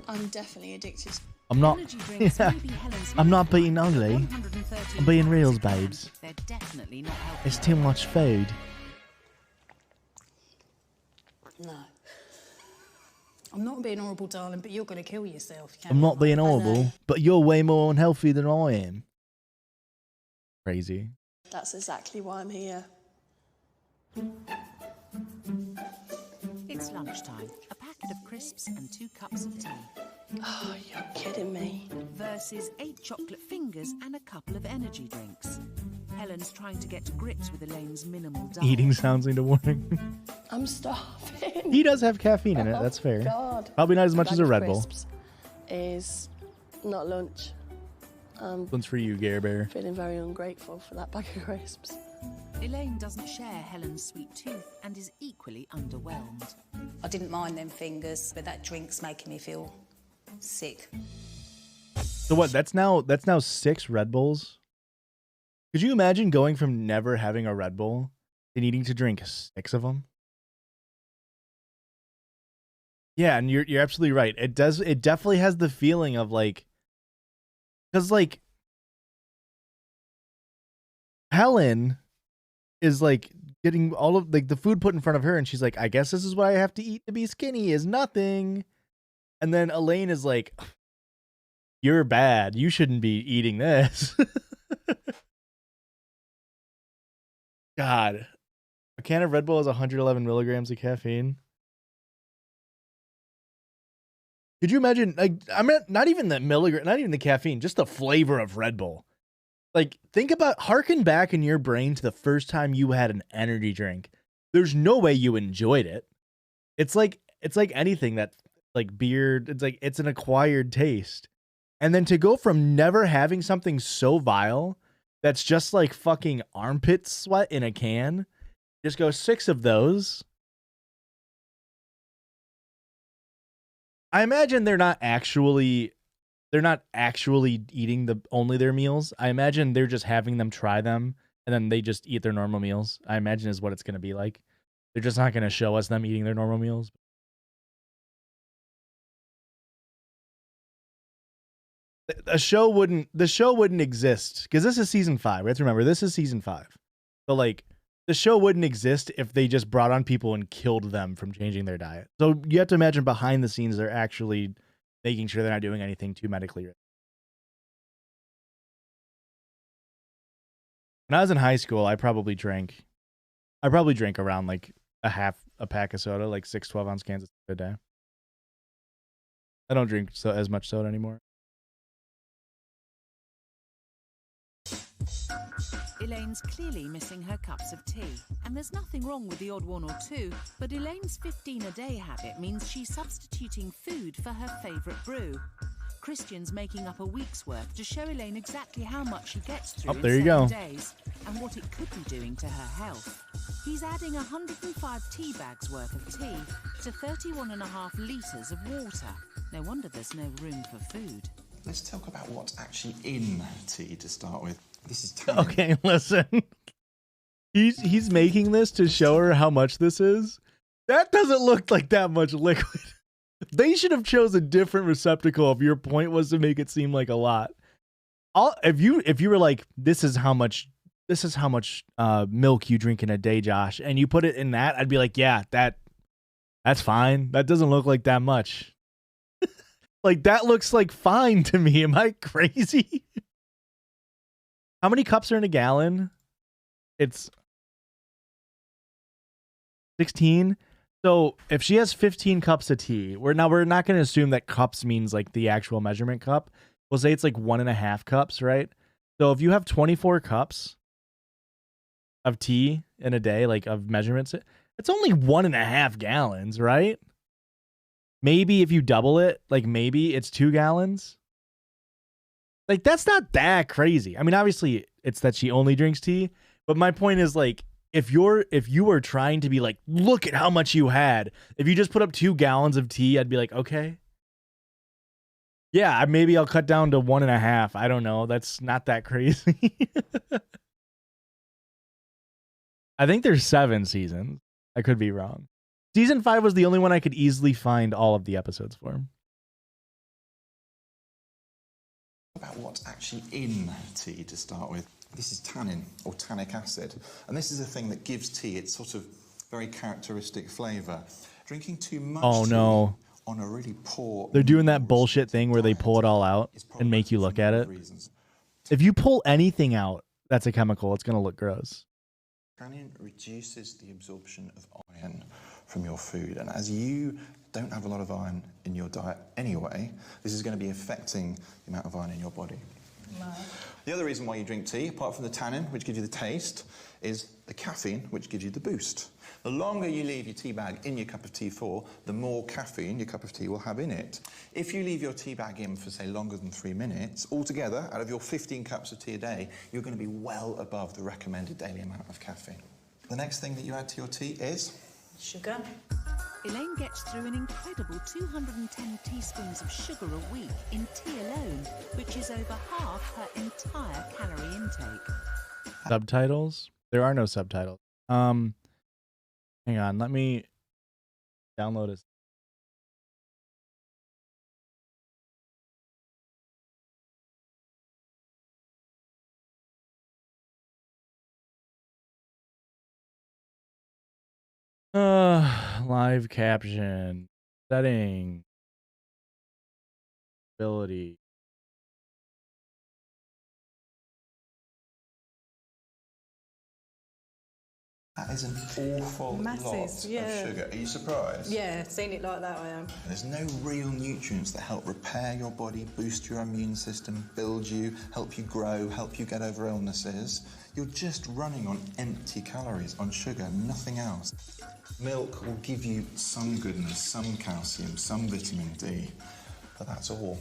I'm definitely addicted. I'm not. Yeah, I'm not being ugly. I'm being reals, babes. It's too much food. No. I'm not being horrible, darling, but you're going to kill yourself. I'm not being horrible, but you're way more unhealthy than I am. Crazy. That's exactly why I'm here. It's lunchtime. A packet of crisps and 2 cups of tea. Oh, you're kidding me. Versus 8 chocolate fingers and a couple of energy drinks. Helen's trying to get to grips with Elaine's minimal diet. Eating sounds need a warning. I'm starving. He does have caffeine in it. That's fair. God. Probably not as much as a Bag of Red Bull. crisps is not lunch. One's for you, Gare Bear. Feeling very ungrateful for that bag of crisps. Elaine doesn't share Helen's sweet tooth and is equally underwhelmed. I didn't mind them fingers, but that drink's making me feel sick. So what? That's now 6 Red Bulls. Could you imagine going from never having a Red Bull to needing to drink 6 of them? Yeah, and you're absolutely right. It definitely has the feeling of like, because like Helen is like getting all of like the food put in front of her, and she's like, I guess this is what I have to eat to be skinny is nothing. And then Elaine is like, you're bad. You shouldn't be eating this. God, a can of Red Bull has 111 milligrams of caffeine. Could you imagine? Like, I mean, not even the milligram, not even the caffeine, just the flavor of Red Bull. Like, harken back in your brain to the first time you had an energy drink. There's no way you enjoyed it. It's like anything that, like beer. It's an acquired taste, and then to go from never having something so vile that's just like fucking armpit sweat in a can, just go 6 of those. I imagine they're not actually eating only their meals. I imagine they're just having them try them and then they just eat their normal meals. I imagine is what it's going to be like. They're just not going to show us them eating their normal meals. The show wouldn't exist because this is season 5. We have to remember this is season 5. So like the show wouldn't exist if they just brought on people and killed them from changing their diet. So you have to imagine behind the scenes they're actually making sure they're not doing anything too medically risky. When I was in high school, I probably drank around like a pack of soda, like 6 12-ounce cans a day. I don't drink as much soda anymore. Elaine's clearly missing her cups of tea, and there's nothing wrong with the odd 1 or 2, but Elaine's 15-a-day habit means she's substituting food for her favourite brew. Christian's making up a week's worth to show Elaine exactly how much she gets through in 7 days, and what it could be doing to her health. He's adding 105 tea bags worth of tea to 31.5 litres of water. No wonder there's no room for food. Let's talk about what's actually in tea to start with. This is tiny. Okay, listen. He's making this to show her how much this is. That doesn't look like that much liquid. They should have chosen a different receptacle if your point was to make it seem like a lot. If you were like, this is how much milk you drink in a day, Josh, and you put it in that, I'd be like, yeah, that's fine. That doesn't look like that much. Like that looks like fine to me. Am I crazy? How many cups are in a gallon? It's 16. So if she has 15 cups of tea, we're not going to assume that cups means like the actual measurement cup. We'll say it's like 1.5 cups, right? So if you have 24 cups of tea in a day, like of measurements, it's only 1.5 gallons, right? Maybe if you double it, like maybe it's 2 gallons. Like that's not that crazy. I mean, obviously it's that she only drinks tea. But my point is, like, if you were trying to be like, look at how much you had, if you just put up 2 gallons of tea, I'd be like, okay. Yeah, maybe I'll cut down to 1.5. I don't know. That's not that crazy. I think there's 7 seasons. I could be wrong. Season 5 was the only one I could easily find all of the episodes for. About what's actually in tea to start with. This is tannin, or tannic acid. And this is the thing that gives tea its sort of very characteristic flavour. Drinking too much tea on a really poor... They're doing that bullshit thing where they pull it all out and make you look at it. If you pull anything out that's a chemical, it's going to look gross. Tannin reduces the absorption of iron from your food. And as you don't have a lot of iron in your diet anyway, this is going to be affecting the amount of iron in your body. No. The other reason why you drink tea, apart from the tannin, which gives you the taste, is the caffeine, which gives you the boost. The longer you leave your tea bag in your cup of tea for, the more caffeine your cup of tea will have in it. If you leave your tea bag in for, say, longer than 3 minutes, altogether, out of your 15 cups of tea a day, you're going to be well above the recommended daily amount of caffeine. The next thing that you add to your tea is... sugar. Elaine gets through an incredible 210 teaspoons of sugar a week in tea alone, which is over half her entire calorie intake. Subtitles? There are no subtitles. Hang on, let me download it. Live caption, setting, ability. That is an awful lot of sugar. Are you surprised? Yeah, seen it like that, I am. There's no real nutrients that help repair your body, boost your immune system, build you, help you grow, help you get over illnesses. You're just running on empty calories, on sugar, nothing else. Milk will give you some goodness, some calcium, some vitamin D, but that's all.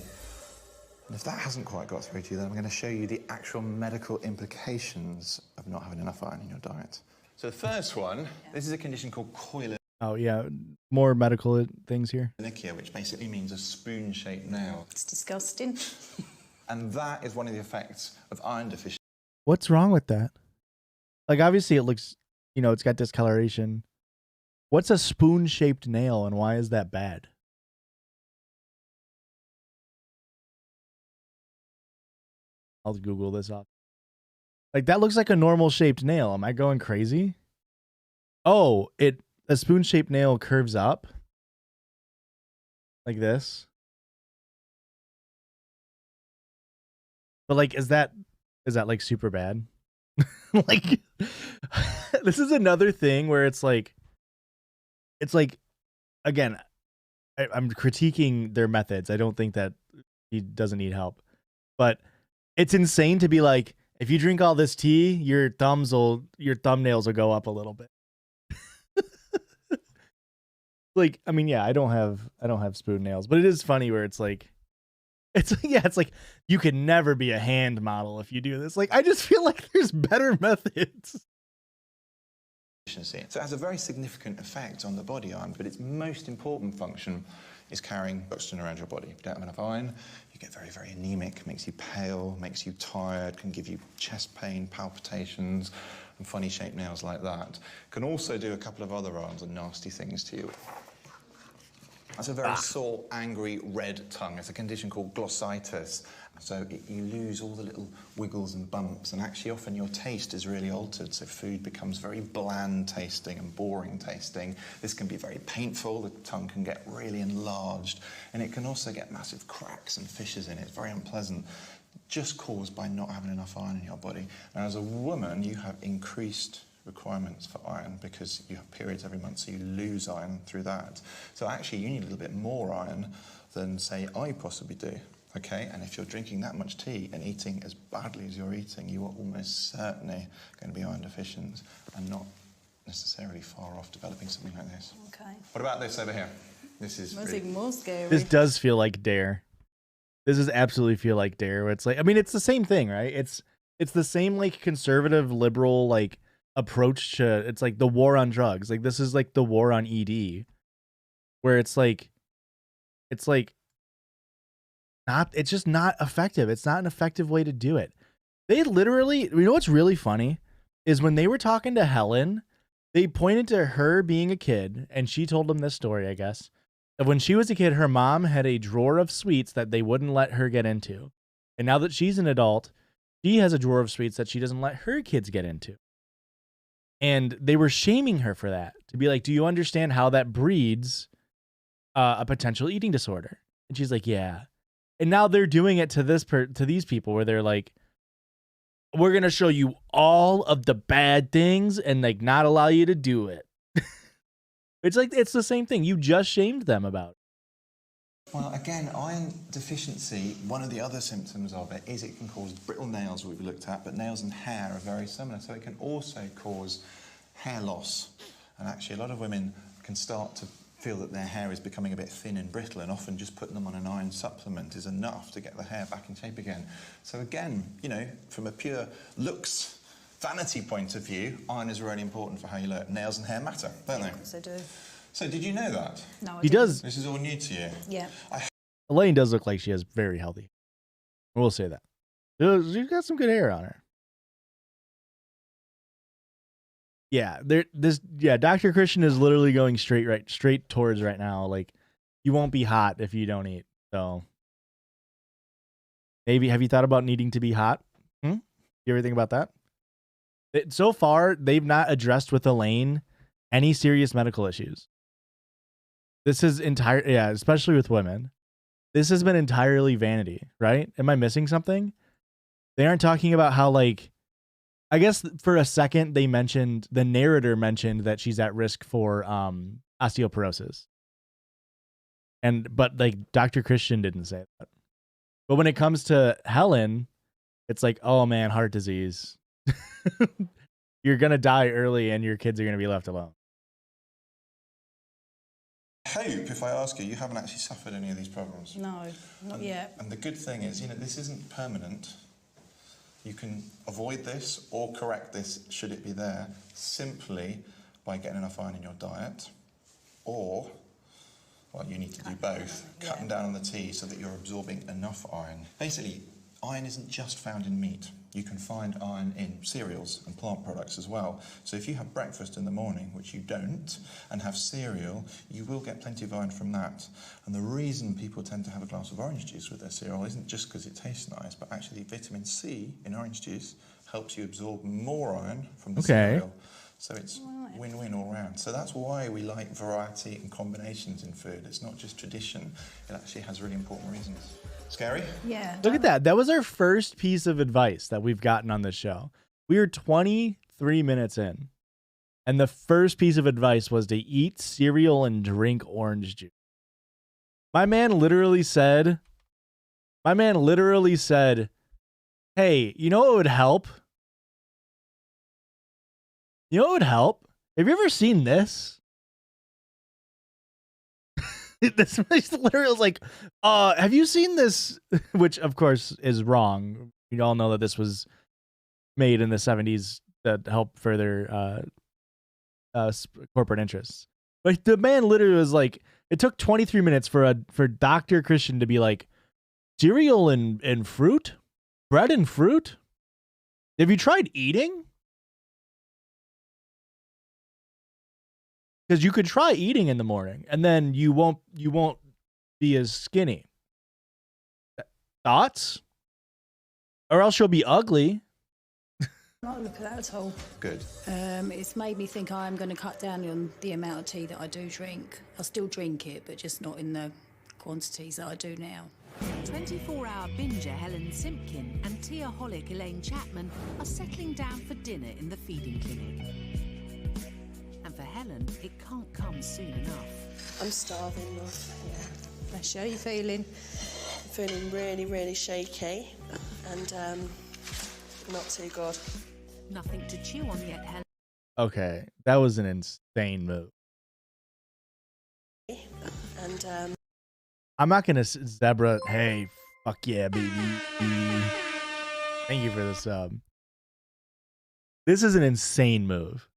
And if that hasn't quite got through to you, then I'm going to show you the actual medical implications of not having enough iron in your diet. So the first one, this is a condition called coiloonychia, Oh yeah, more medical things here. which basically means a spoon-shaped nail. It's disgusting. And that is one of the effects of iron deficiency. What's wrong with that? Like, obviously it looks, you know, it's got discoloration. What's a spoon-shaped nail and why is that bad? I'll Google this up. Like, that looks like a normal shaped nail. Am I going crazy? Oh, a spoon-shaped nail curves up. Like this. But like, is that like super bad? Like, this is another thing where it's like, again, I'm critiquing their methods. I don't think that he doesn't need help, but it's insane to be like, if you drink all this tea, your thumbnails will go up a little bit. Like, I mean, yeah, I don't have spoon nails, but it is funny where it's like you can never be a hand model if you do this. Like, I just feel like there's better methods. So it has a very significant effect on the body iron, but its most important function is carrying oxygen around your body. If you don't have enough iron, you get very, very anemic, makes you pale, makes you tired, can give you chest pain, palpitations, and funny shaped nails like that. Can also do a couple of other rather nasty things to you. That's a very sore, angry, red tongue. It's a condition called glossitis. So you lose all the little wiggles and bumps, and actually often your taste is really altered, so food becomes very bland tasting and boring tasting. This can be very painful, the tongue can get really enlarged, and it can also get massive cracks and fissures in it. It's very unpleasant, just caused by not having enough iron in your body. Now, as a woman, you have increased requirements for iron because you have periods every month, so you lose iron through that. So actually you need a little bit more iron than, say, I possibly do. Okay, and if you're drinking that much tea and eating as badly as you're eating, you are almost certainly going to be iron deficient and not necessarily far off developing something like this. Okay. What about this over here? This is That's really... even more scary. This does feel like Dare. This does absolutely feel like Dare. Where it's like, I mean, it's the same thing, right? it's the same like conservative liberal like approach to, it's like the war on drugs. Like this is like the war on ED, where it's like not, it's just not effective. It's not an effective way to do it. They literally, you know what's really funny is when they were talking to Helen, they pointed to her being a kid, and she told them this story, I guess, of when she was a kid, her mom had a drawer of sweets that they wouldn't let her get into. And now that she's an adult, she has a drawer of sweets that she doesn't let her kids get into. And they were shaming her for that, to be like, do you understand how that breeds a potential eating disorder? And she's like, yeah. And now they're doing it to these people where they're like, we're going to show you all of the bad things and like not allow you to do it. It's like, it's the same thing. You just shamed them about it. Well, again, iron deficiency, one of the other symptoms of it is it can cause brittle nails, we've looked at, but nails and hair are very similar. So it can also cause hair loss. And actually, a lot of women can start to feel that their hair is becoming a bit thin and brittle, and often just putting them on an iron supplement is enough to get the hair back in shape again. So again, you know, from a pure looks, vanity point of view, iron is really important for how you look. Nails and hair matter, don't they? Yes, I do. So did you know that? No, I He does. This is all new to you? Yeah. Elaine does look like she has very healthy. We'll say that. She's got some good hair on her. Yeah, Dr. Christian is literally going straight towards right now. Like, you won't be hot if you don't eat. So maybe, have you thought about needing to be hot? You ever think about that? So far, they've not addressed with Elaine any serious medical issues. This is especially with women. This has been entirely vanity, right? Am I missing something? They aren't talking about how, like, I guess for a second the narrator mentioned that she's at risk for osteoporosis. But like Dr. Christian didn't say that. But when it comes to Helen, it's like, oh man, heart disease. You're going to die early and your kids are going to be left alone. I hope, if I ask you, you haven't actually suffered any of these problems. No, not yet. And the good thing is, you know, this isn't permanent. You can avoid this or correct this, should it be there, simply by getting enough iron in your diet, or, well, you need to do both, cutting down on the tea so that you're absorbing enough iron. Basically, iron isn't just found in meat. You can find iron in cereals and plant products as well. So if you have breakfast in the morning, which you don't, and have cereal, you will get plenty of iron from that. And the reason people tend to have a glass of orange juice with their cereal isn't just because it tastes nice, but actually vitamin C in orange juice helps you absorb more iron from the cereal. So it's win-win all round. So that's why we like variety and combinations in food. It's not just tradition. It actually has really important reasons. Scary? Yeah. Look at that. That was our first piece of advice that we've gotten on this show. We are 23 minutes in. And the first piece of advice was to eat cereal and drink orange juice. My man literally said, hey, you know what would help? You know what would help? Have you ever seen this? This literally was like, have you seen this? Which, of course, is wrong. We all know that this was made in the 70s to help further corporate interests. But the man literally was like, it took 23 minutes for Dr. Christian to be like, cereal and fruit? Bread and fruit? Have you tried eating? Because you could try eating in the morning, and then you won't be as skinny. Thoughts? Or else you'll be ugly. Not look at that at all. Good. It's made me think I am going to cut down on the amount of tea that I do drink. I still drink it, but just not in the quantities that I do now. 24-hour binger Helen Simpkin and teaholic Elaine Chapman are settling down for dinner in the feeding clinic. And for Helen, it can't come soon enough. I'm starving, love. Yeah. Bless you. How are you feeling? I'm feeling really, really shaky and not too good. Nothing to chew on yet, Helen. Okay, that was an insane move. And I'm not gonna zebra. Hey, fuck yeah, baby. Thank you for the sub. This is an insane move.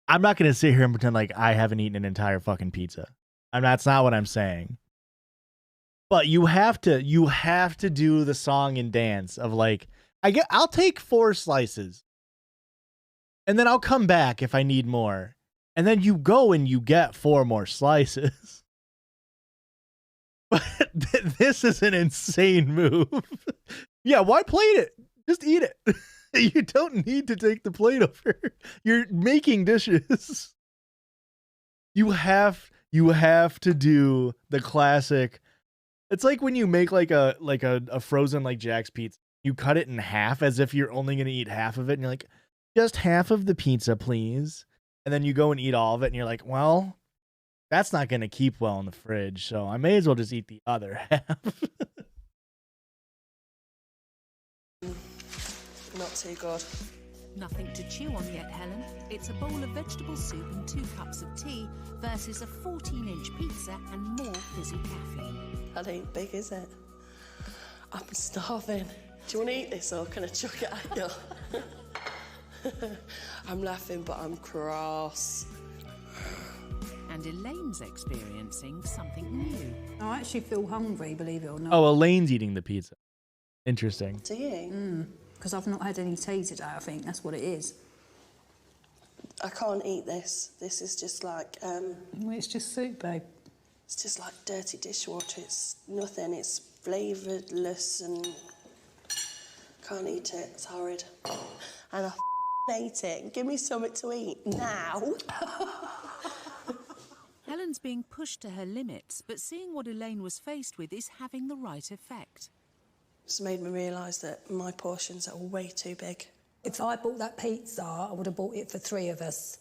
I'm not going to sit here and pretend like I haven't eaten an entire fucking pizza. That's not what I'm saying. But you have to do the song and dance of like, I'll take 4 slices. And then I'll come back if I need more. And then you go and you get 4 more slices. But this is an insane move. Yeah, why plate it? Just eat it. You don't need to take the plate over. You're making dishes. You have to do the classic. It's like when you make like a frozen like Jack's pizza. You cut it in half as if you're only going to eat half of it. And you're like, just half of the pizza, please. And then you go and eat all of it. And you're like, well, that's not going to keep well in the fridge. So I may as well just eat the other half. Not too good. Nothing to chew on yet, Helen. It's a bowl of vegetable soup and 2 cups of tea versus a 14-inch pizza and more fizzy caffeine. That ain't big, is it? I'm starving. Do you want to eat this or can I chuck it at you? I'm laughing, but I'm cross. And Elaine's experiencing something new. I actually feel hungry, believe it or not. Oh, Elaine's eating the pizza. Interesting. Do you? Because I've not had any tea today, I think that's what it is. I can't eat this. This is just like... Well, it's just soup, babe. It's just like dirty dishwater. It's nothing. It's flavourless and... Can't eat it. It's horrid. And I ate it. Give me something to eat now. Helen's being pushed to her limits, but seeing what Elaine was faced with is having the right effect. It's made me realise that my portions are way too big. If I bought that pizza, I would have bought it for 3 of us.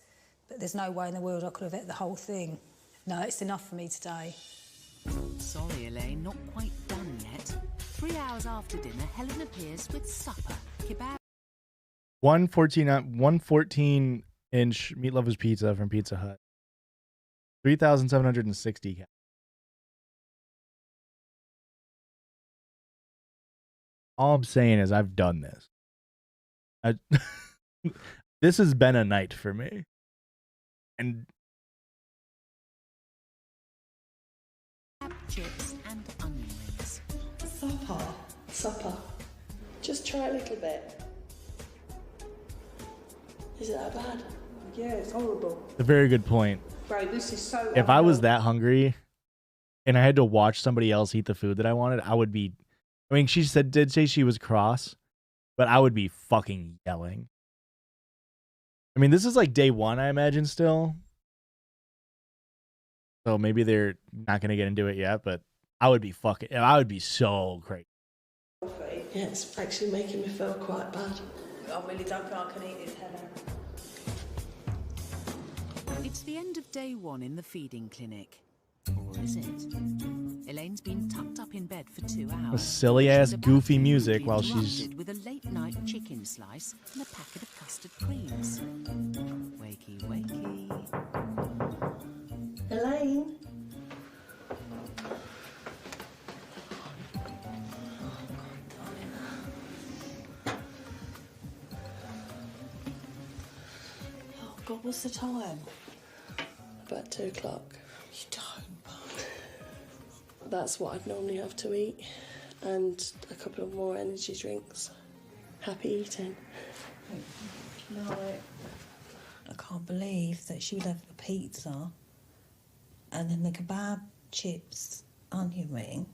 But there's no way in the world I could have ate the whole thing. No, it's enough for me today. Sorry, Elaine, not quite done yet. 3 hours after dinner, Helen appears with supper, kebab. 114-inch meat lovers pizza from Pizza Hut. 3,760 calories. All I'm saying is I've done this. This has been a night for me. And chips and onion rings. Supper. Just try a little bit. Is it that bad? Yeah, it's horrible. it's a very good point. Bro, this is so... If I was that hungry and I had to watch somebody else eat the food that I wanted, I would be... I mean, she did say she was cross, but I would be fucking yelling. I mean, this is like day 1, I imagine, still. So maybe they're not going to get into it yet, but I would be so crazy. Yeah, it's actually making me feel quite bad. I really don't think I can eat this, Helen. It's the end of day 1 in the feeding clinic. Or is it? Elaine's been tucked up in bed for 2 hours. With silly-ass, goofy music while she's... With a late-night chicken slice and a packet of custard creams. Wakey, wakey. Elaine? Oh, God, what's the time? About 2 o'clock. You don't. That's what I'd normally have to eat, and a couple of more energy drinks. Happy eating. No, I can't believe that she would have a pizza and then the kebab, chips, onion ring,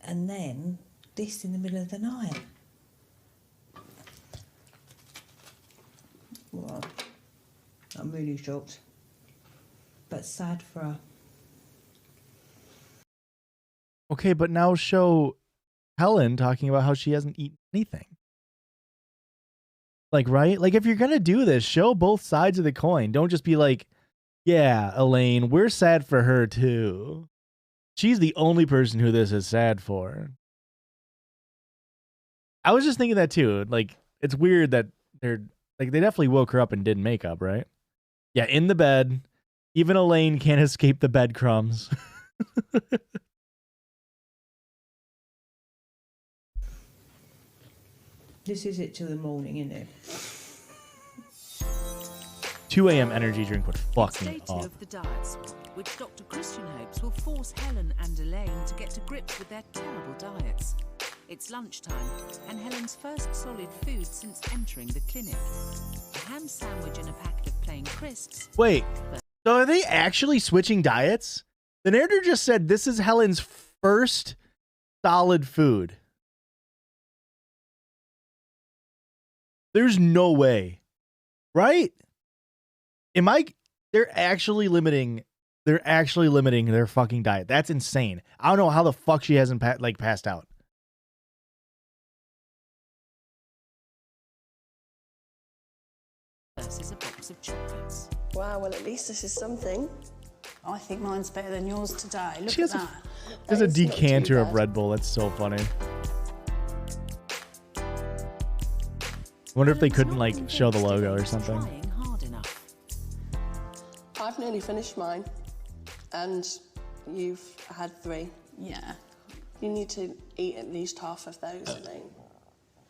and then this in the middle of the night. Well, I'm really shocked, but sad for her. Okay, but now show Helen talking about how she hasn't eaten anything. Like, right? Like, if you're going to do this, show both sides of the coin. Don't just be like, yeah, Elaine, we're sad for her too. She's the only person who this is sad for. I was just thinking that too. Like, it's weird that they definitely woke her up and did makeup, right? Yeah, in the bed. Even Elaine can't escape the breadcrumbs. This is it till the morning, isn't it? 2 a.m. energy drink would fuck It's me day 2 up. of the diet swap, which Dr. Christian hopes will force Helen and Elaine to get to grips with their terrible diets. It's lunchtime, and Helen's first solid food since entering the clinic. A ham sandwich and a packet of plain crisps. Wait, so are they actually switching diets? The narrator just said this is Helen's first solid food. There's no way, right? They're actually limiting their fucking diet. That's insane. I don't know how the fuck she hasn't passed out. Versus a box of chocolates. Wow, well, at least this is something. I think mine's better than yours today. Look She at has a- that. There's a It's not too decanter of bad. Red Bull. That's so funny. Wonder if they couldn't like show the logo or something. Trying hard enough. I've nearly finished mine, and you've had 3. Yeah. You need to eat at least half of those, Elaine.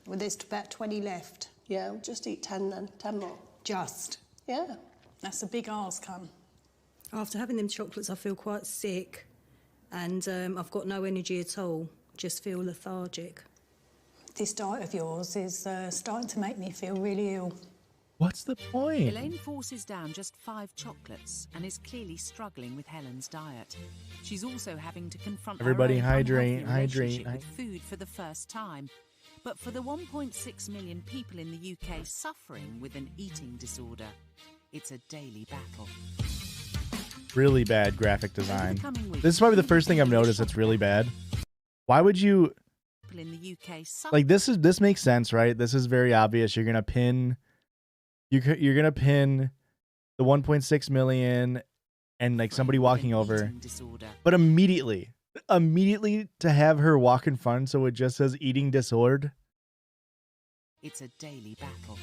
Well, there's about 20 left. Yeah, we'll just eat 10 then. 10 more. Just. Yeah. That's a big ask, hun. After having them chocolates, I feel quite sick, and I've got no energy at all. Just feel lethargic. This diet of yours is starting to make me feel really ill. What's the point? Elaine forces down just 5 chocolates and is clearly struggling with Helen's diet. She's also having to confront Everybody her own hydrate, unhealthy relationship hydrate. with food for the first time. But for the 1.6 million people in the UK suffering with an eating disorder, it's a daily battle. Really bad graphic design. This is probably the first thing I've noticed that's really bad. Why would you People in the UK like this makes sense, right? This is very obvious. You're gonna pin the 1.6 million and like somebody walking over, but immediately to have her walk in front so it just says eating disorder. It's a daily battle.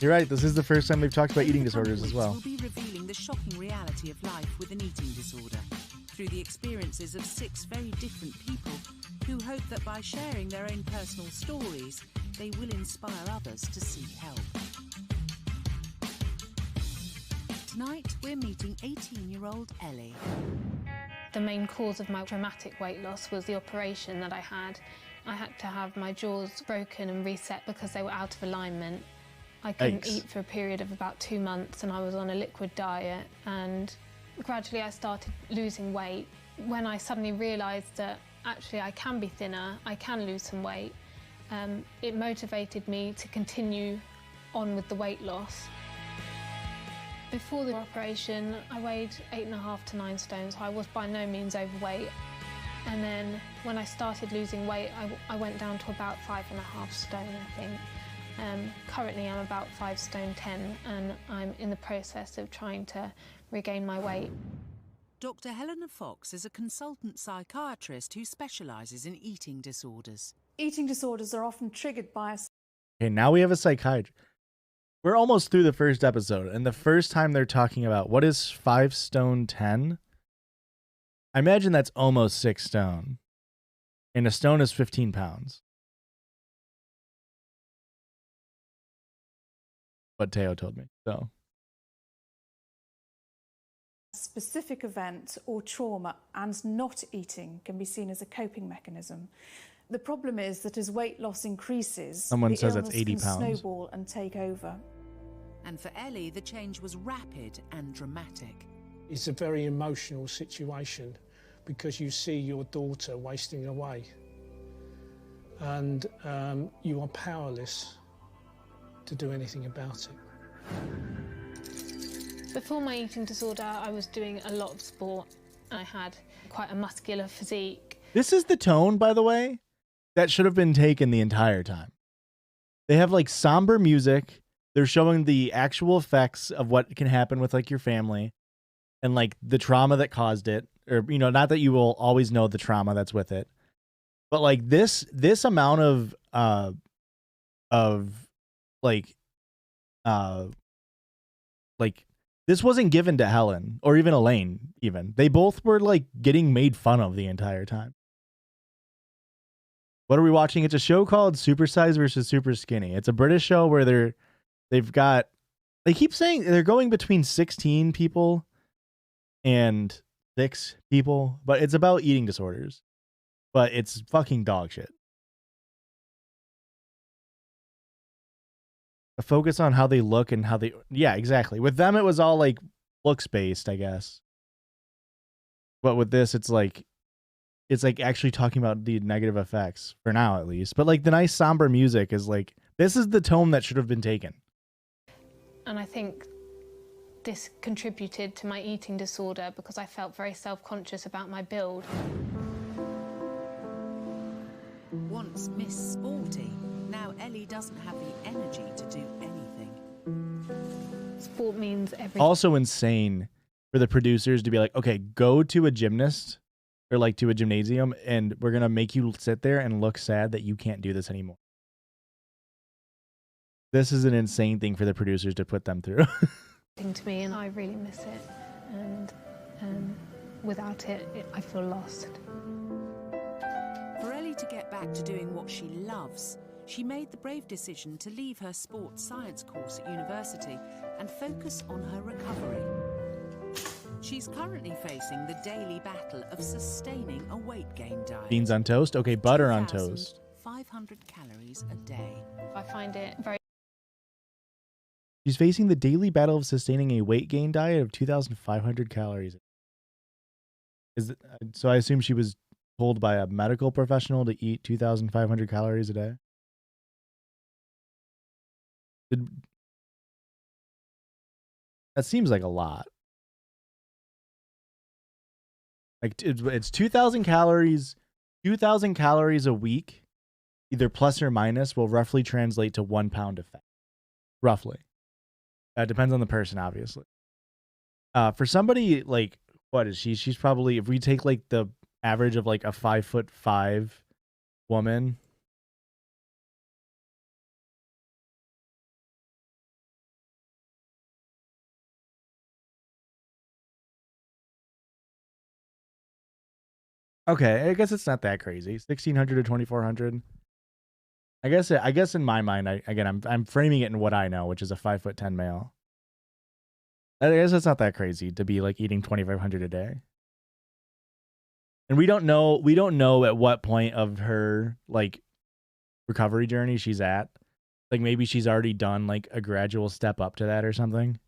You're right. This is the first time they've talked about eating disorders as well. We'll be revealing the shocking reality of life with an eating disorder through the experiences of 6 very different people who hope that by sharing their own personal stories, they will inspire others to seek help. Tonight, we're meeting 18-year-old Ellie. The main cause of my dramatic weight loss was the operation that I had. I had to have my jaws broken and reset because they were out of alignment. I couldn't eat for a period of about 2 months, and I was on a liquid diet, and gradually I started losing weight. When I suddenly realised that actually I can be thinner, I can lose some weight, it motivated me to continue on with the weight loss. Before the operation, I weighed 8.5 to 9 stone, so I was by no means overweight. And then when I started losing weight, I went down to about 5.5 stone, I think. Currently I'm about 5 stone 10, and I'm in the process of trying to regain my weight. Dr. Helena Fox is a consultant psychiatrist who specialises in eating disorders. Eating disorders are often triggered by a Okay, now we have a psychiatrist. We're almost through the first episode, and the first time they're talking about what is 5 stone 10? I imagine that's almost 6 stone. And a stone is 15 pounds. What Teo told me. So specific event or trauma, and not eating can be seen as a coping mechanism. The problem is that as weight loss increases, Someone the says that's illness 80 can pounds. snowball and take over. And for Ellie, the change was rapid and dramatic. It's a very emotional situation because you see your daughter wasting away, and you are powerless to do anything about it. Before my eating disorder, I was doing a lot of sport. I had quite a muscular physique. this is the tone, by the way, that should have been taken the entire time. They have like somber music. They're showing the actual effects of what can happen with like your family and like the trauma that caused it, or, you know, not that you will always know the trauma that's with it, but like this amount of this wasn't given to Helen or even Elaine. Even they both were like getting made fun of the entire time. What are we watching? It's a show called Supersize versus Superskinny. It's a British show where they've got They keep saying they're going between 16 people and 6 people, but it's about eating disorders. But it's fucking dog shit. A focus on how they look and how they... Yeah, exactly. With them, it was all like looks-based, I guess. But with this, it's like actually talking about the negative effects, for now at least. But like the nice somber music is like... This is the tone that should have been taken. And I think this contributed to my eating disorder because I felt very self-conscious about my build. Once Miss Sporty, now Ellie doesn't have the energy to do anything. Sport means everything. Also insane for the producers to be like, okay, go to a gymnast or like to a gymnasium and we're going to make you sit there and look sad that you can't do this anymore. This is an insane thing for the producers to put them through. To me, and I really miss it. And without it, I feel lost. For Ellie to get back to doing what she loves, she made the brave decision to leave her sports science course at university and focus on her recovery. She's currently facing the daily battle of sustaining a weight gain diet. Beans on toast? Okay, butter on toast. 500 calories a day. I find it very... She's facing the daily battle of sustaining a weight gain diet of 2,500 calories. So I assume she was told by a medical professional to eat 2,500 calories a day? That seems like a lot. Like it's 2,000 calories. 2,000 calories a week, either plus or minus, will roughly translate to 1 pound of fat. Roughly. Depends on the person, obviously. For somebody like, what is she? She's probably, if we take like the average of like a 5'5" woman. Okay, I guess it's not that crazy. 1,600 to 2,400. I guess in my mind, I'm framing it in what I know, which is a 5'10" male. I guess it's not that crazy to be like eating 2,500 a day. And we don't know at what point of her like recovery journey she's at. Like maybe she's already done like a gradual step up to that or something.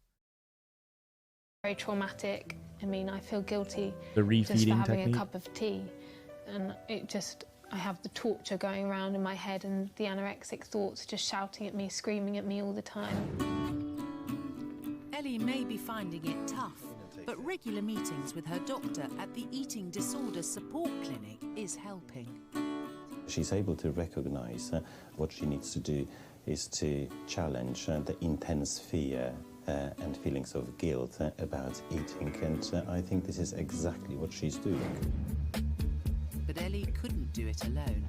Very traumatic. I mean, I feel guilty The refeeding just for having technique. a cup of tea, and I have the torture going around in my head and the anorexic thoughts just shouting at me, screaming at me all the time. Ellie may be finding it tough, but regular meetings with her doctor at the Eating Disorder Support Clinic is helping. She's able to recognize what she needs to do is to challenge the intense fear and feelings of guilt about eating, and I think this is exactly what she's doing. But Ellie couldn't do it alone.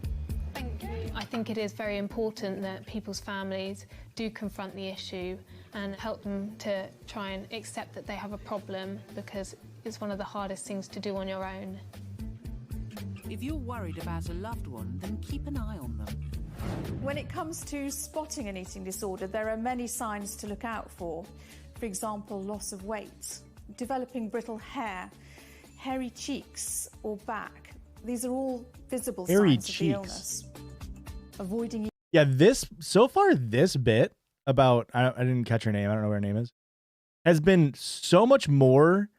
Thank you. I think it is very important that people's families do confront the issue and help them to try and accept that they have a problem, because it's one of the hardest things to do on your own. If you're worried about a loved one, then keep an eye on them. When it comes to spotting an eating disorder, there are many signs to look out for. For example, loss of weight, developing brittle hair, hairy cheeks or back. These are all visible signs of the illness. Avoiding... Yeah, this bit about, I didn't catch her name, I don't know what her name is, has been so much more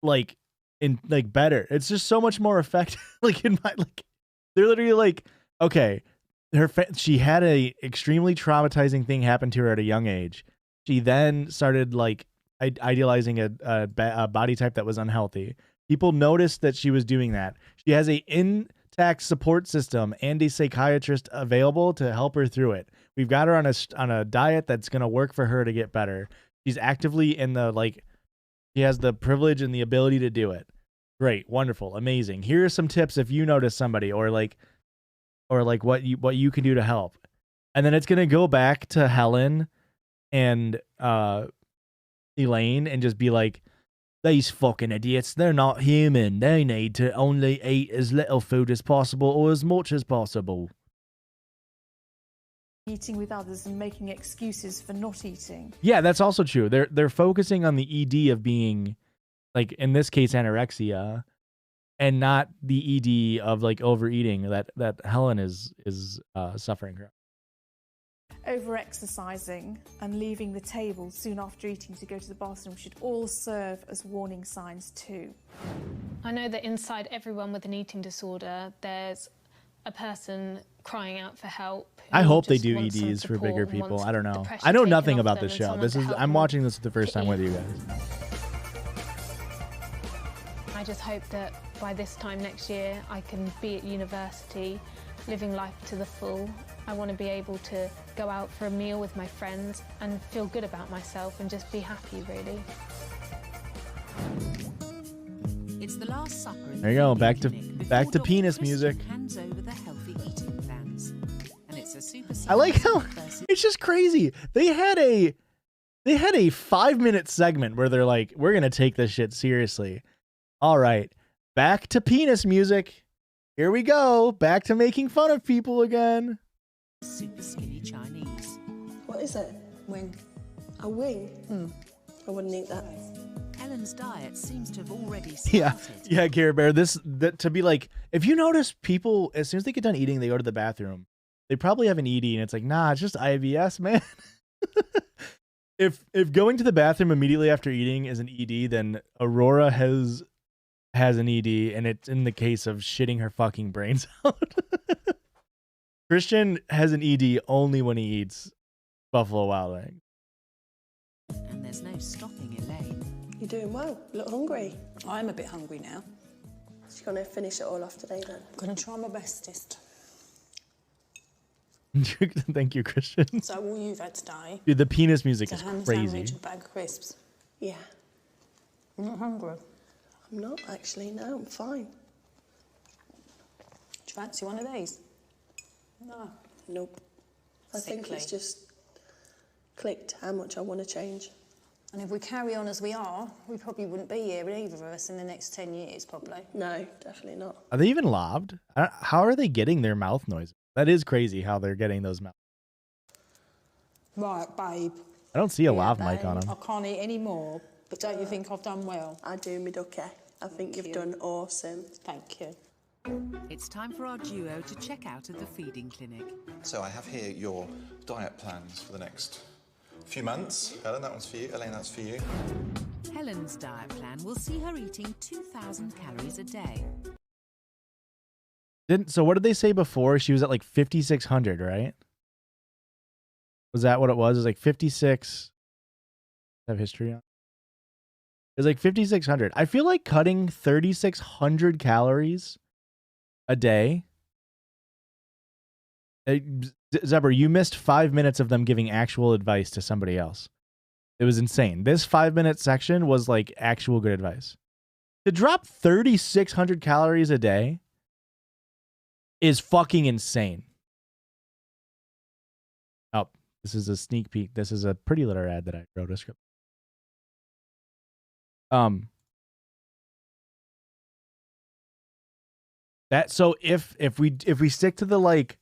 better. It's just so much more effective. They're literally like, okay, she had a extremely traumatizing thing happen to her at a young age. She then started like idealizing a body type that was unhealthy. People noticed that she was doing that. She has an intact support system and a psychiatrist available to help her through it. We've got her on a diet that's going to work for her to get better. She's actively in the she has the privilege and the ability to do it. Great, wonderful, amazing. Here are some tips if you notice somebody or what you can do to help. And then it's going to go back to Helen and Elaine and just be like, these fucking idiots, they're not human. They need to only eat as little food as possible or as much as possible. eating with others and making excuses for not eating. Yeah, that's also true. They're focusing on the ED of being, like in this case, anorexia, and not the ED of like overeating that Helen is suffering from. Over-exercising and leaving the table soon after eating to go to the bathroom should all serve as warning signs too. I know that inside everyone with an eating disorder, there's a person crying out for help. I hope they do EDs for bigger people. I don't know. I know nothing about this show. I'm watching this for the first time with you guys. I just hope that by this time next year I can be at university, living life to the full. I want to be able to go out for a meal with my friends and feel good about myself and just be happy, really. It's the Last Supper. There you go. Back to penis music. Hands over the healthy eating plans. And it's a Supersize. I like how it's just crazy. They had a 5-minute segment where they're like, we're going to take this shit seriously. All right. Back to penis music. Here we go. Back to making fun of people again. Superskinny Chinese. What is it? Wing. A wing? I wouldn't eat that. Helen's diet seems to have already started. Yeah, Care Bear. To be like, if you notice people, as soon as they get done eating, they go to the bathroom. They probably have an ED, and it's like, nah, it's just IBS, man. If going to the bathroom immediately after eating is an ED, then Aurora has an ED, and it's in the case of shitting her fucking brains out. Christian has an ED only when he eats Buffalo Wild Wings. And there's no stopping Elaine. You're doing well. You look hungry. I'm a bit hungry now. So you're going to finish it all off today then? I'm going to try my bestest. Thank you, Christian. So all you've had today... Dude, the penis music is ham crazy. sandwich, a bag of crisps. Yeah. You're not hungry? I'm not actually, no, I'm fine. Do you fancy one of these? No. Nope. I think it's just clicked how much I want to change. And if we carry on as we are, we probably wouldn't be here, either of us, in the next 10 years, probably. No, definitely not. Are they even lobbed? How are they getting their mouth noise? That is crazy how they're getting those mouth. Right, babe. I don't see a lav mic on them. I can't eat any more, but don't you think I've done well? I do, me ducky. I think you've done awesome. Thank you. It's time for our duo to check out of the feeding clinic. So I have here your diet plans for the next few months. Helen, that one's for you. Elaine, that's for you. Helen's diet plan will see her eating 2,000 calories a day. So what did they say before? She was at like 5,600, right? Was that what it was? It was like 56. I have history on. It was like 5,600. I feel like cutting 3,600 calories a day. Zebra, you missed 5 minutes of them giving actual advice to somebody else. It was insane. This 5-minute section was like actual good advice. To drop 3,600 calories a day is fucking insane. Oh, this is a sneak peek. This is a Pretty Litter ad that I wrote a script. So if we stick to the like,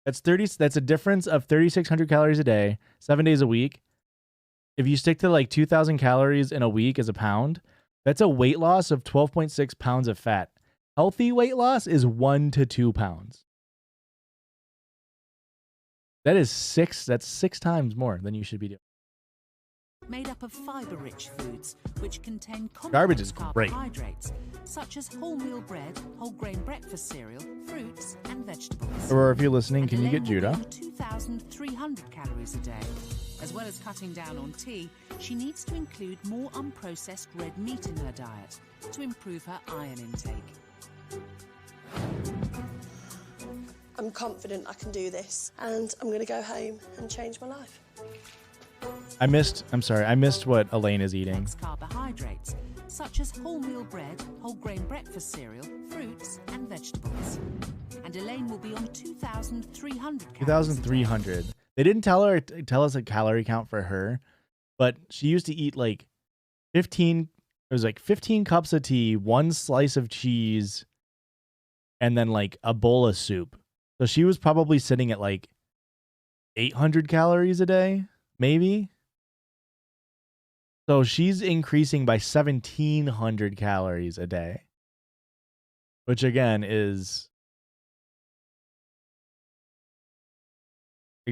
that's a difference of 3,600 calories a day, 7 days a week. If you stick to like 2,000 calories in a week as a pound, that's a weight loss of 12.6 pounds of fat. Healthy weight loss is 1 to 2 pounds. That's 6 times more than you should be doing. Made up of fibre-rich foods, which contain Garbage is great. carbohydrates, such as wholemeal bread, whole grain breakfast cereal, fruits, and vegetables. Or if you're listening, can you get Judah? 2,300 calories a day. As well as cutting down on tea, she needs to include more unprocessed red meat in her diet to improve her iron intake. I'm confident I can do this, and I'm going to go home and change my life. I missed what Elaine is eating. Carbohydrates, such as wholemeal bread, whole grain breakfast cereal, fruits, and vegetables. And Elaine will be on 2,300 calories. 2,300. They didn't tell us a calorie count for her, but she used to eat like 15 cups of tea, 1 slice of cheese, and then like a bowl of soup. So she was probably sitting at like 800 calories a day, maybe. So she's increasing by 1,700 calories a day, which again is,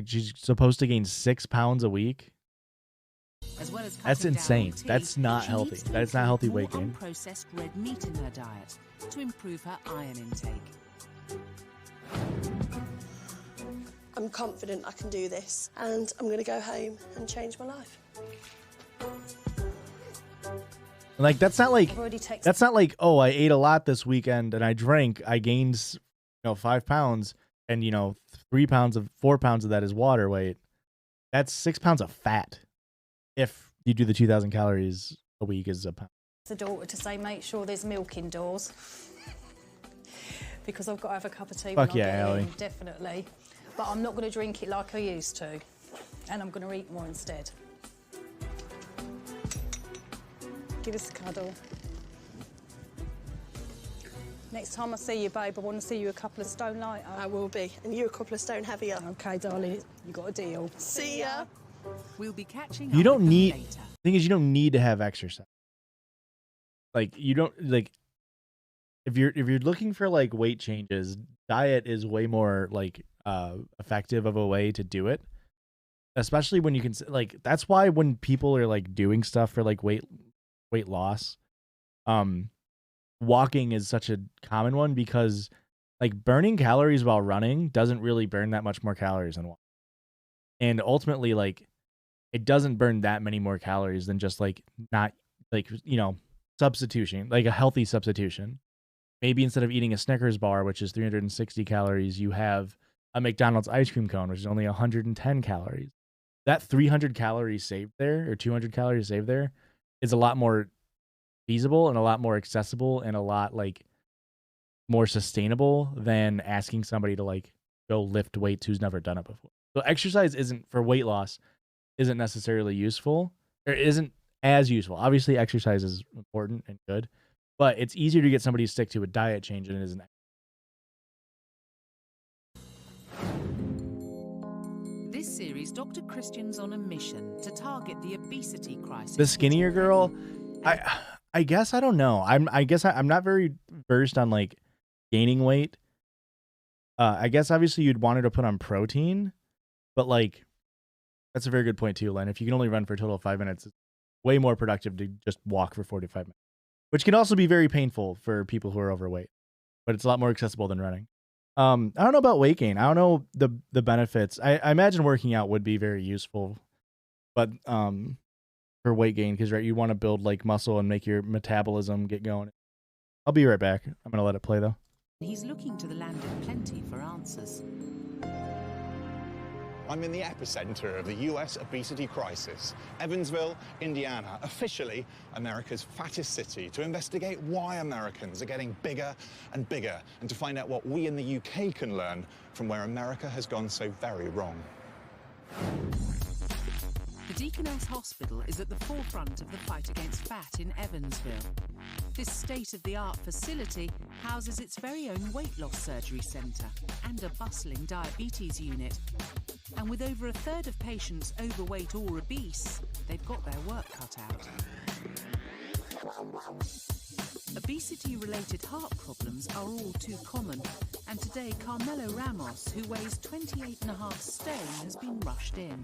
she's supposed to gain 6 pounds a week. As well as That's insane. That's not healthy. That's not healthy weight gain. Unprocessed red meat in her diet to improve her iron intake. I'm confident I can do this, and I'm going to go home and change my life. Like that's not like, oh, I ate a lot this weekend and I drank, I gained 5 pounds, and 4 pounds of that is water weight. That's 6 pounds of fat if you do the 2,000 calories a week is a pound. The daughter to say make sure there's milk indoors because I've got to have a cup of tea when I get in, definitely. But I'm not going to drink it like I used to, and I'm going to eat more instead. Give us a cuddle. Next time I see you, babe, I want to see you a couple of stone lighter. I will be, and you a couple of stone heavier. Okay, darling, you got a deal. See ya. We'll be catching You up don't with them need, later. thing is, you don't need to have exercise. Like you don't like if you're looking for like weight changes, diet is way more like effective of a way to do it. Especially when you can like, that's why when people are like doing stuff for like weight loss, walking is such a common one because like burning calories while running doesn't really burn that much more calories than walking. And ultimately, like, it doesn't burn that many more calories than just like not like, substitution, like a healthy substitution. Maybe instead of eating a Snickers bar, which is 360 calories, you have a McDonald's ice cream cone, which is only 110 calories. That 300 calories saved there, or 200 calories saved there, is a lot more feasible and a lot more accessible and a lot like more sustainable than asking somebody to like go lift weights who's never done it before. So exercise isn't for weight loss, isn't necessarily useful, or isn't as useful. Obviously, exercise is important and good, but it's easier to get somebody to stick to a diet change than it is an. This series, Dr. Christian's on a mission to target the obesity crisis. The skinnier girl, I guess I don't know. I'm not very versed on like gaining weight. I guess obviously you'd want her to put on protein, but like that's a very good point too, Len. If you can only run for a total of 5 minutes, it's way more productive to just walk for 45 minutes, which can also be very painful for people who are overweight, but it's a lot more accessible than running. I don't know about weight gain. I don't know the benefits. I imagine working out would be very useful, but for weight gain, because right, you want to build like muscle and make your metabolism get going. I'll be right back. I'm gonna let it play though. He's looking to the land of plenty for answers. I'm in the epicenter of the US obesity crisis, Evansville, Indiana, officially America's fattest city, to investigate why Americans are getting bigger and bigger, and to find out what we in the UK can learn from where America has gone so very wrong. The Deaconess Hospital is at the forefront of the fight against fat in Evansville. This state-of-the-art facility houses its very own weight loss surgery centre and a bustling diabetes unit. And with over a third of patients overweight or obese, they've got their work cut out. Obesity-related heart problems are all too common, and today Carmelo Ramos, who weighs 28.5 stone, has been rushed in.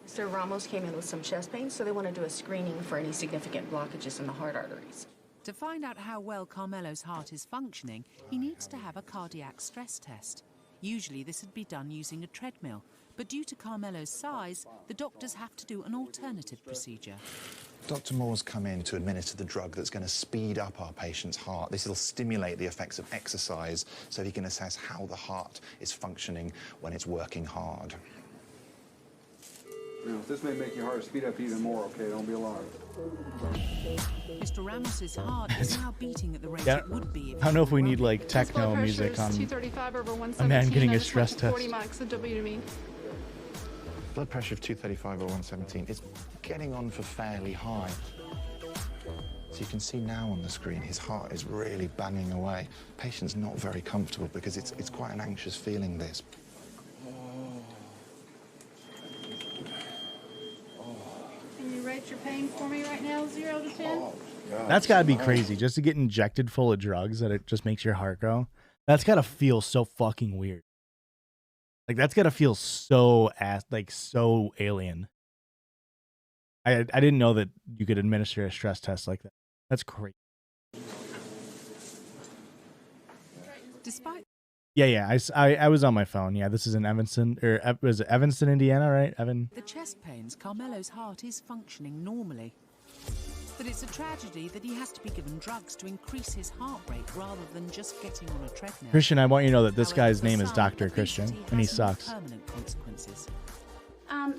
Mr. Ramos came in with some chest pain, so they want to do a screening for any significant blockages in the heart arteries. To find out how well Carmelo's heart is functioning, he needs to have a cardiac stress test. Usually this would be done using a treadmill, but due to Carmelo's size, the doctors have to do an alternative procedure. Dr. Moore's come in to administer the drug that's going to speed up our patient's heart. This will stimulate the effects of exercise so he can assess how the heart is functioning when it's working hard. You know, this may make your heart speed up even more, okay? Don't be alarmed. Mr. Ramos's heart is now beating at the rate it would be if I don't know if we need like techno music on 235/117. a man getting a stress test. 40 max of W to mean. Blood pressure of 235/117 is getting on for fairly high. So you can see now on the screen, his heart is really banging away. Patient's not very comfortable because it's quite an anxious feeling, this. rate you're paying for me right now, 0 to 10? That's got to be crazy just to get injected full of drugs that it just makes your heart go. That's got to feel so fucking weird. Like that's got to feel so so alien. I didn't know that you could administer a stress test like that. That's crazy. Despite Yeah. I was on my phone. Yeah, this is in Evanston, or was it Evanston, Indiana, right? Evan. the chest pains, Carmelo's heart is functioning normally. But it's a tragedy that he has to be given drugs to increase his heart rate rather than just getting on a treadmill. Christian, I want you to know that this However, guy's for name is some, Dr. Christian, obesity and he has more sucks. permanent consequences.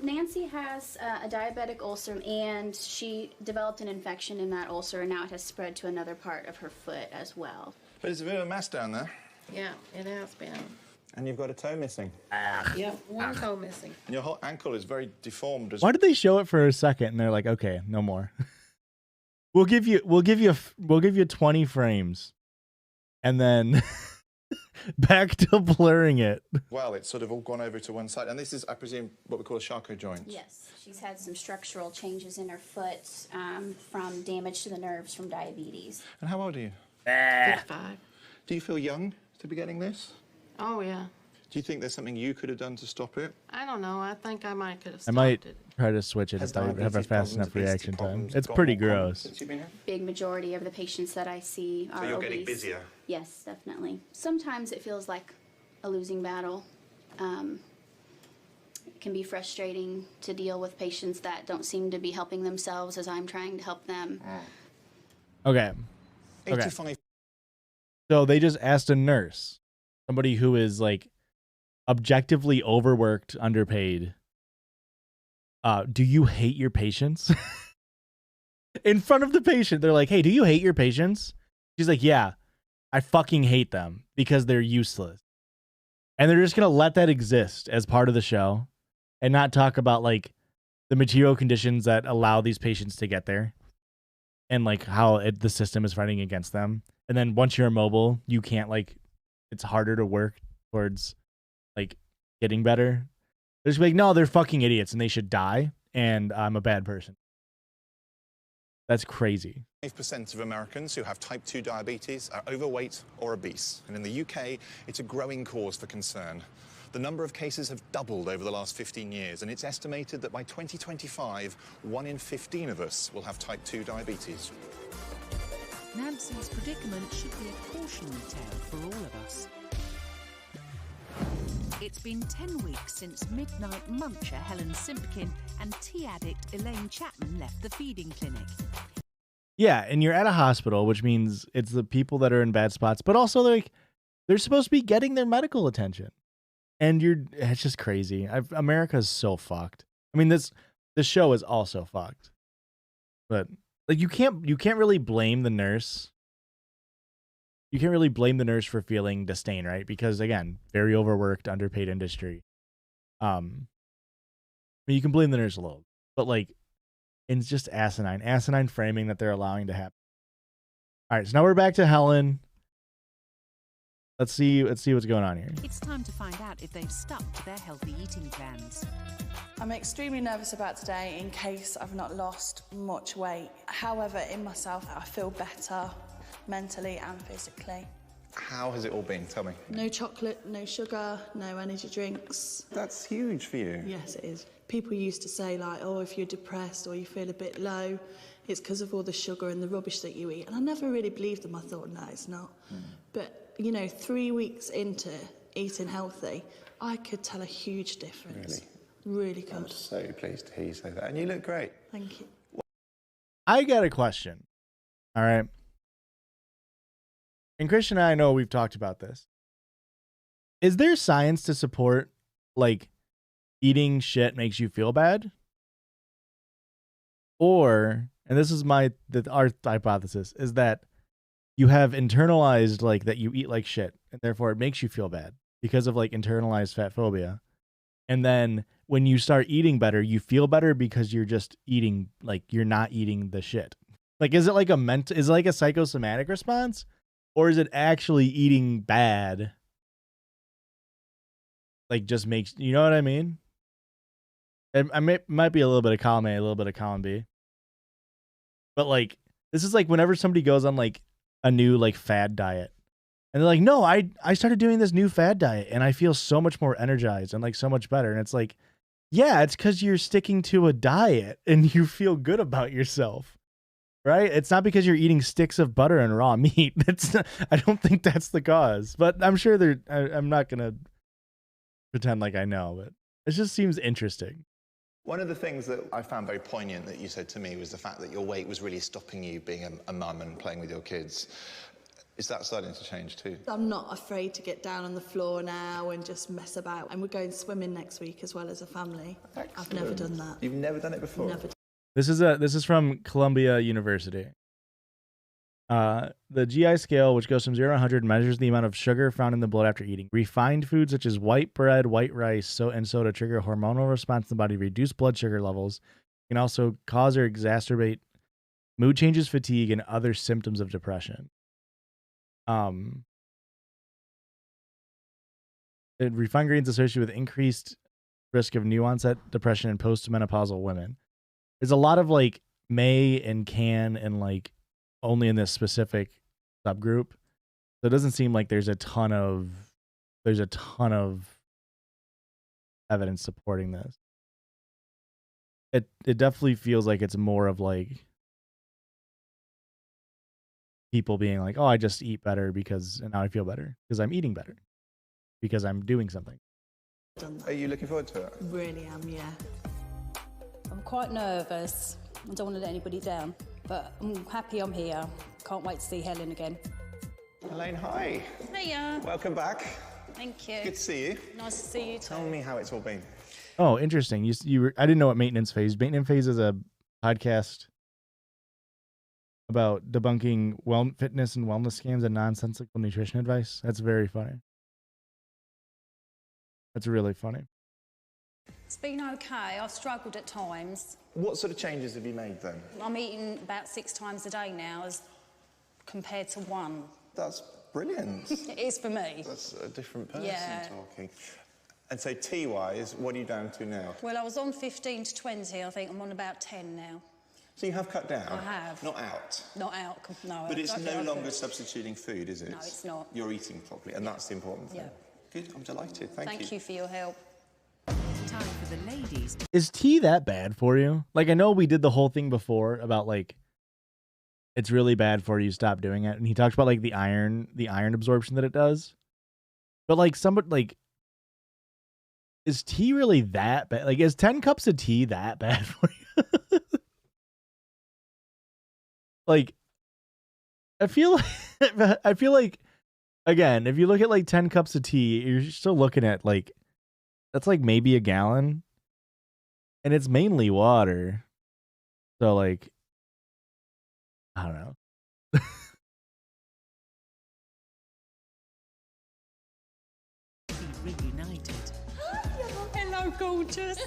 Nancy has a diabetic ulcer, and she developed an infection in that ulcer, and now it has spread to another part of her foot as well. But it's a bit of a mess down there. Yeah, it has been. And you've got a toe missing. Yep, one toe missing. And your whole ankle is very deformed as Why did they show it for a second and they're like, okay, no more. We'll give you 20 frames, and then back to blurring it. well. It's sort of all gone over to one side. And this is, I presume, what we call a Charcot joint. Yes, she's had some structural changes in her foot from damage to the nerves from diabetes. And how old are you? 55. Do you feel young to be getting this? Oh, yeah. Do you think there's something you could have done to stop it? I don't know. I think I might could have I stopped might it. try to switch it Has if I have a diabetes fast problems, enough obesity reaction time. problems It's got pretty more common gross. since you've been here? Big majority of the patients that I see are So you're obese. getting busier? Yes, definitely. Sometimes it feels like a losing battle. It can be frustrating to deal with patients that don't seem to be helping themselves as I'm trying to help them. Okay. 85. So they just asked a nurse, somebody who is like objectively overworked, underpaid. Do you hate your patients? In front of the patient, they're like, hey, do you hate your patients? She's like, yeah, I fucking hate them because they're useless. And they're just going to let that exist as part of the show and not talk about like the material conditions that allow these patients to get there and like how the system is fighting against them. And then once you're immobile, you can't like, it's harder to work towards like getting better. They're just like, no, they're fucking idiots and they should die. And I'm a bad person. That's crazy. 5% of Americans who have type 2 diabetes are overweight or obese. And in the UK, it's a growing cause for concern. The number of cases have doubled over the last 15 years, and it's estimated that by 2025, 1 in 15 of us will have type 2 diabetes. Nancy's predicament should be a cautionary tale for all of us. It's been 10 weeks since midnight muncher Helen Simpkin and tea addict Elaine Chapman left the feeding clinic. Yeah, and you're at a hospital, which means it's the people that are in bad spots, but also like they're supposed to be getting their medical attention. And it's just crazy. America's so fucked. I mean, this show is also fucked. But like you can't really blame the nurse. You can't really blame the nurse for feeling disdain, right? Because again, very overworked, underpaid industry. I mean, you can blame the nurse a little, but like it's just asinine framing that they're allowing to happen. All right, so now we're back to Helen. Let's see what's going on here. It's time to find out if they've stuck to their healthy eating plans. I'm extremely nervous about today in case I've not lost much weight. However, in myself, I feel better mentally and physically. How has it all been? Tell me. No chocolate, no sugar, no energy drinks. That's huge for you. Yes, it is. People used to say, like, oh, if you're depressed or you feel a bit low, it's because of all the sugar and the rubbish that you eat. And I never really believed them. I thought, no, it's not. But, you know, 3 weeks into eating healthy, I could tell a huge difference. Really could. I'm so pleased to hear you say that. And you look great. Thank you. I got a question. All right. And Christian and I know we've talked about this. Is there science to support, like, eating shit makes you feel bad? Or, and this is our hypothesis, is that you have internalized, like, that you eat like shit, and therefore it makes you feel bad because of, like, internalized fat phobia. And then when you start eating better, you feel better because you're just eating, like, you're not eating the shit. Like, is it like is it like a psychosomatic response? Or is it actually eating bad? Like, just makes, you know what I mean? It might be a little bit of column A, a little bit of column B. But like, this is like whenever somebody goes on like a new like fad diet and they're like, no, I started doing this new fad diet and I feel so much more energized and like so much better. And it's like, yeah, it's because you're sticking to a diet and you feel good about yourself, right? It's not because you're eating sticks of butter and raw meat. I don't think that's the cause, but I'm sure I'm not going to pretend like I know, but it just seems interesting. One of the things that I found very poignant that you said to me was the fact that your weight was really stopping you being a mum and playing with your kids. Is that starting to change too? I'm not afraid to get down on the floor now and just mess about. And we're going swimming next week as well as a family. Excellent. I've never done that. You've never done it before? Never. This is from Columbia University. The GI scale, which goes from 0 to 100, measures the amount of sugar found in the blood after eating. Refined foods such as white bread, white rice, and soda trigger a hormonal response in the body, reduce blood sugar levels, can also cause or exacerbate mood changes, fatigue, and other symptoms of depression. Refined grains associated with increased risk of new onset depression in postmenopausal women. There's a lot of like may and can and like only in this specific subgroup. So it doesn't seem like there's a ton of evidence supporting this. It definitely feels like it's more of like people being like, oh, I just eat better because and now I feel better because I'm eating better because I'm doing something. Are you looking forward to it? Really am, yeah. I'm quite nervous. I don't want to let anybody down, but I'm happy I'm here. Can't wait to see Helen again. Elaine, hi. Hiya. Welcome back. Thank you. Good to see you. Nice to see you too. Tell me how it's all been. Oh, interesting. You were, I didn't know what Maintenance Phase. Maintenance Phase is a podcast about debunking fitness and wellness scams and nonsensical nutrition advice. That's very funny. That's really funny. It's been okay. I've struggled at times. What sort of changes have you made then? I'm eating about 6 times a day now as compared to 1. That's brilliant. It is for me. That's a different person Yeah. talking. And so tea-wise, what are you down to now? Well, I was on 15 to 20. I think I'm on about 10 now. So you have cut down? I have. Not out? Not out, no. But it's I don't no think I longer could. substituting food, is it? No, it's not. You're eating properly, and that's the important thing. Yeah. Good, I'm delighted. Thank you for your help. Time for the ladies. Is tea that bad for you? Like, I know we did the whole thing before about like it's really bad for you, stop doing it. And he talked about like the iron absorption that it does. But like somebody like, is tea really that bad? Like, is 10 cups of tea that bad for you? Like, I feel like again, if you look at like 10 cups of tea, you're still looking at like that's like maybe a gallon. And it's mainly water. So like I don't know. Reunited. Hello, gorgeous.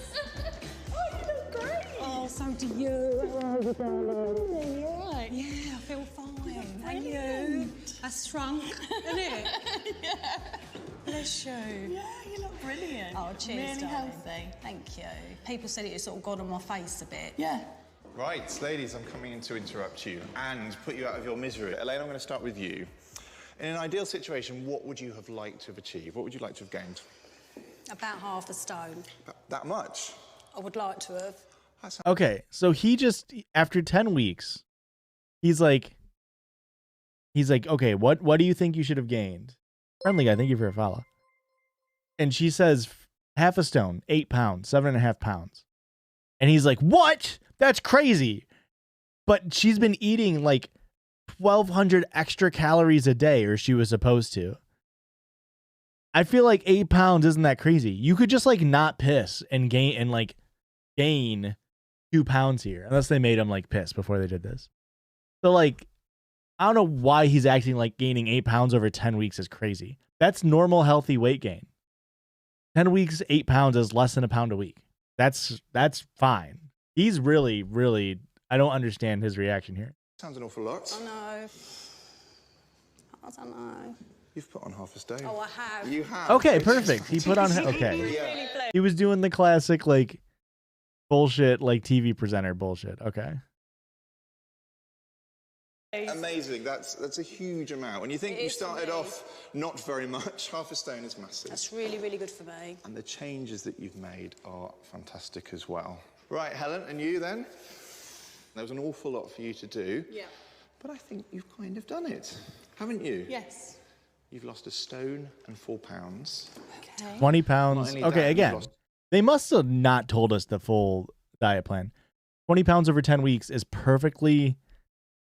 Oh, you look great. Oh, so do you. You're right. Yeah, I feel fine. And you? I shrunk, isn't it? Yeah. Bless you. Yeah, you look brilliant. Oh, cheers, Really darling. healthy. Thank you. People said it had sort of gone on my face a bit. Yeah. Right, ladies, I'm coming in to interrupt you and put you out of your misery. Elaine, I'm going to start with you. In an ideal situation, what would you have liked to have achieved? What would you like to have gained? About half a stone. That much? I would like to have. Okay, so he just after 10 weeks, he's like, okay, what do you think you should have gained? Friendly guy, thank you for a follow. And she says half a stone, 8 pounds, 7.5 pounds. And he's like, what? That's crazy. But she's been eating like 1,200 extra calories a day, or she was supposed to. I feel like 8 pounds isn't that crazy. You could just like not piss and gain 2 pounds here, unless they made him like piss before they did this. So like, I don't know why he's acting like gaining 8 pounds over 10 weeks is crazy. That's normal, healthy weight gain. 10 weeks, 8 pounds is less than a pound a week. That's fine. He's really, really, I don't understand his reaction here. Sounds an awful lot. I know. I don't know. You've put on half a stone. Oh, I have. You have. Okay, perfect. He put on, okay. Yeah. He was doing the classic like bullshit, like TV presenter bullshit. Okay. Amazing. That's a huge amount. When you think you started off not very much, half a stone is massive. That's really, really good for me. And the changes that you've made are fantastic as well. Right, Helen, and you then? There was an awful lot for you to do. Yeah. But I think you've kind of done it, haven't you? Yes. You've lost 1 stone and 4 pounds. Okay. 20 pounds. Okay, again, they must have not told us the full diet plan. 20 pounds over 10 weeks is perfectly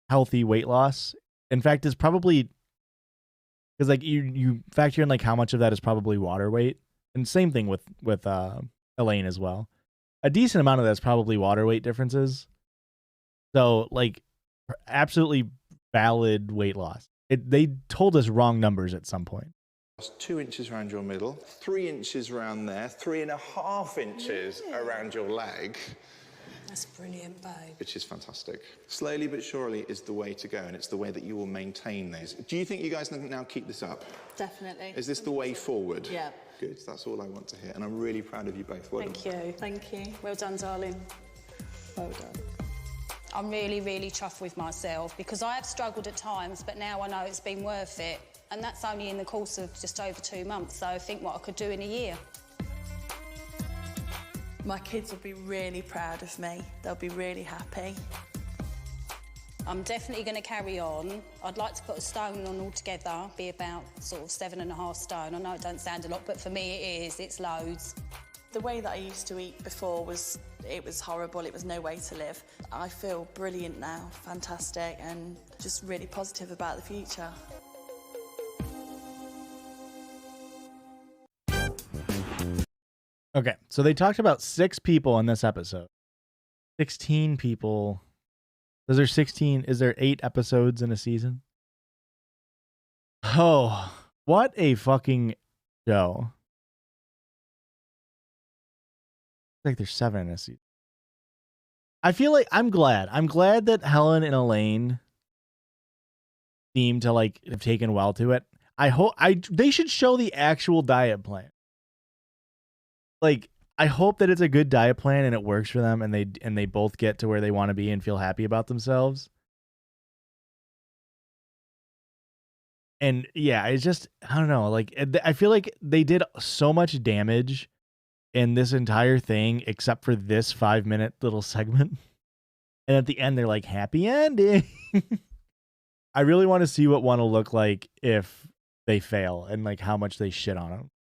healthy weight loss. In fact, it's probably because like you factor in like how much of that is probably water weight, and same thing with Elaine as well. A decent amount of that's probably water weight differences. So like, absolutely valid weight loss. They told us wrong numbers at some point. 2 inches around your middle, 3 inches around there, 3.5 inches around your leg. That's brilliant, babe. Which is fantastic. Slowly but surely is the way to go, and it's the way that you will maintain these. Do you think you guys can now keep this up? Definitely. Is this the way forward? Yeah. Good, that's all I want to hear, and I'm really proud of you both. Well Thank you. Thank you. Well done, darling. Well done. I'm really, really chuffed with myself because I have struggled at times, but now I know it's been worth it. And that's only in the course of just over 2 months, so think what I could do in a year. My kids will be really proud of me. They'll be really happy. I'm definitely going to carry on. I'd like to put a stone on altogether, be about sort of 7.5 stone. I know it don't sound a lot, but for me it is. It's loads. The way that I used to eat before was horrible. It was no way to live. I feel brilliant now, fantastic, and just really positive about the future. Okay, so they talked about 6 people in this episode. 16 people. Is there 16? Is there 8 episodes in a season? Oh, what a fucking show. I think there's 7 in a season. I feel like I'm glad. I'm glad that Helen and Elaine seem to like have taken well to it. I hope they should show the actual diet plan. Like, I hope that it's a good diet plan and it works for them, and they both get to where they want to be and feel happy about themselves. And yeah, it's just, I don't know, like I feel like they did so much damage in this entire thing except for this 5-minute little segment. And at the end they're like, happy ending. I really want to see what one will look like if they fail and like how much they shit on them.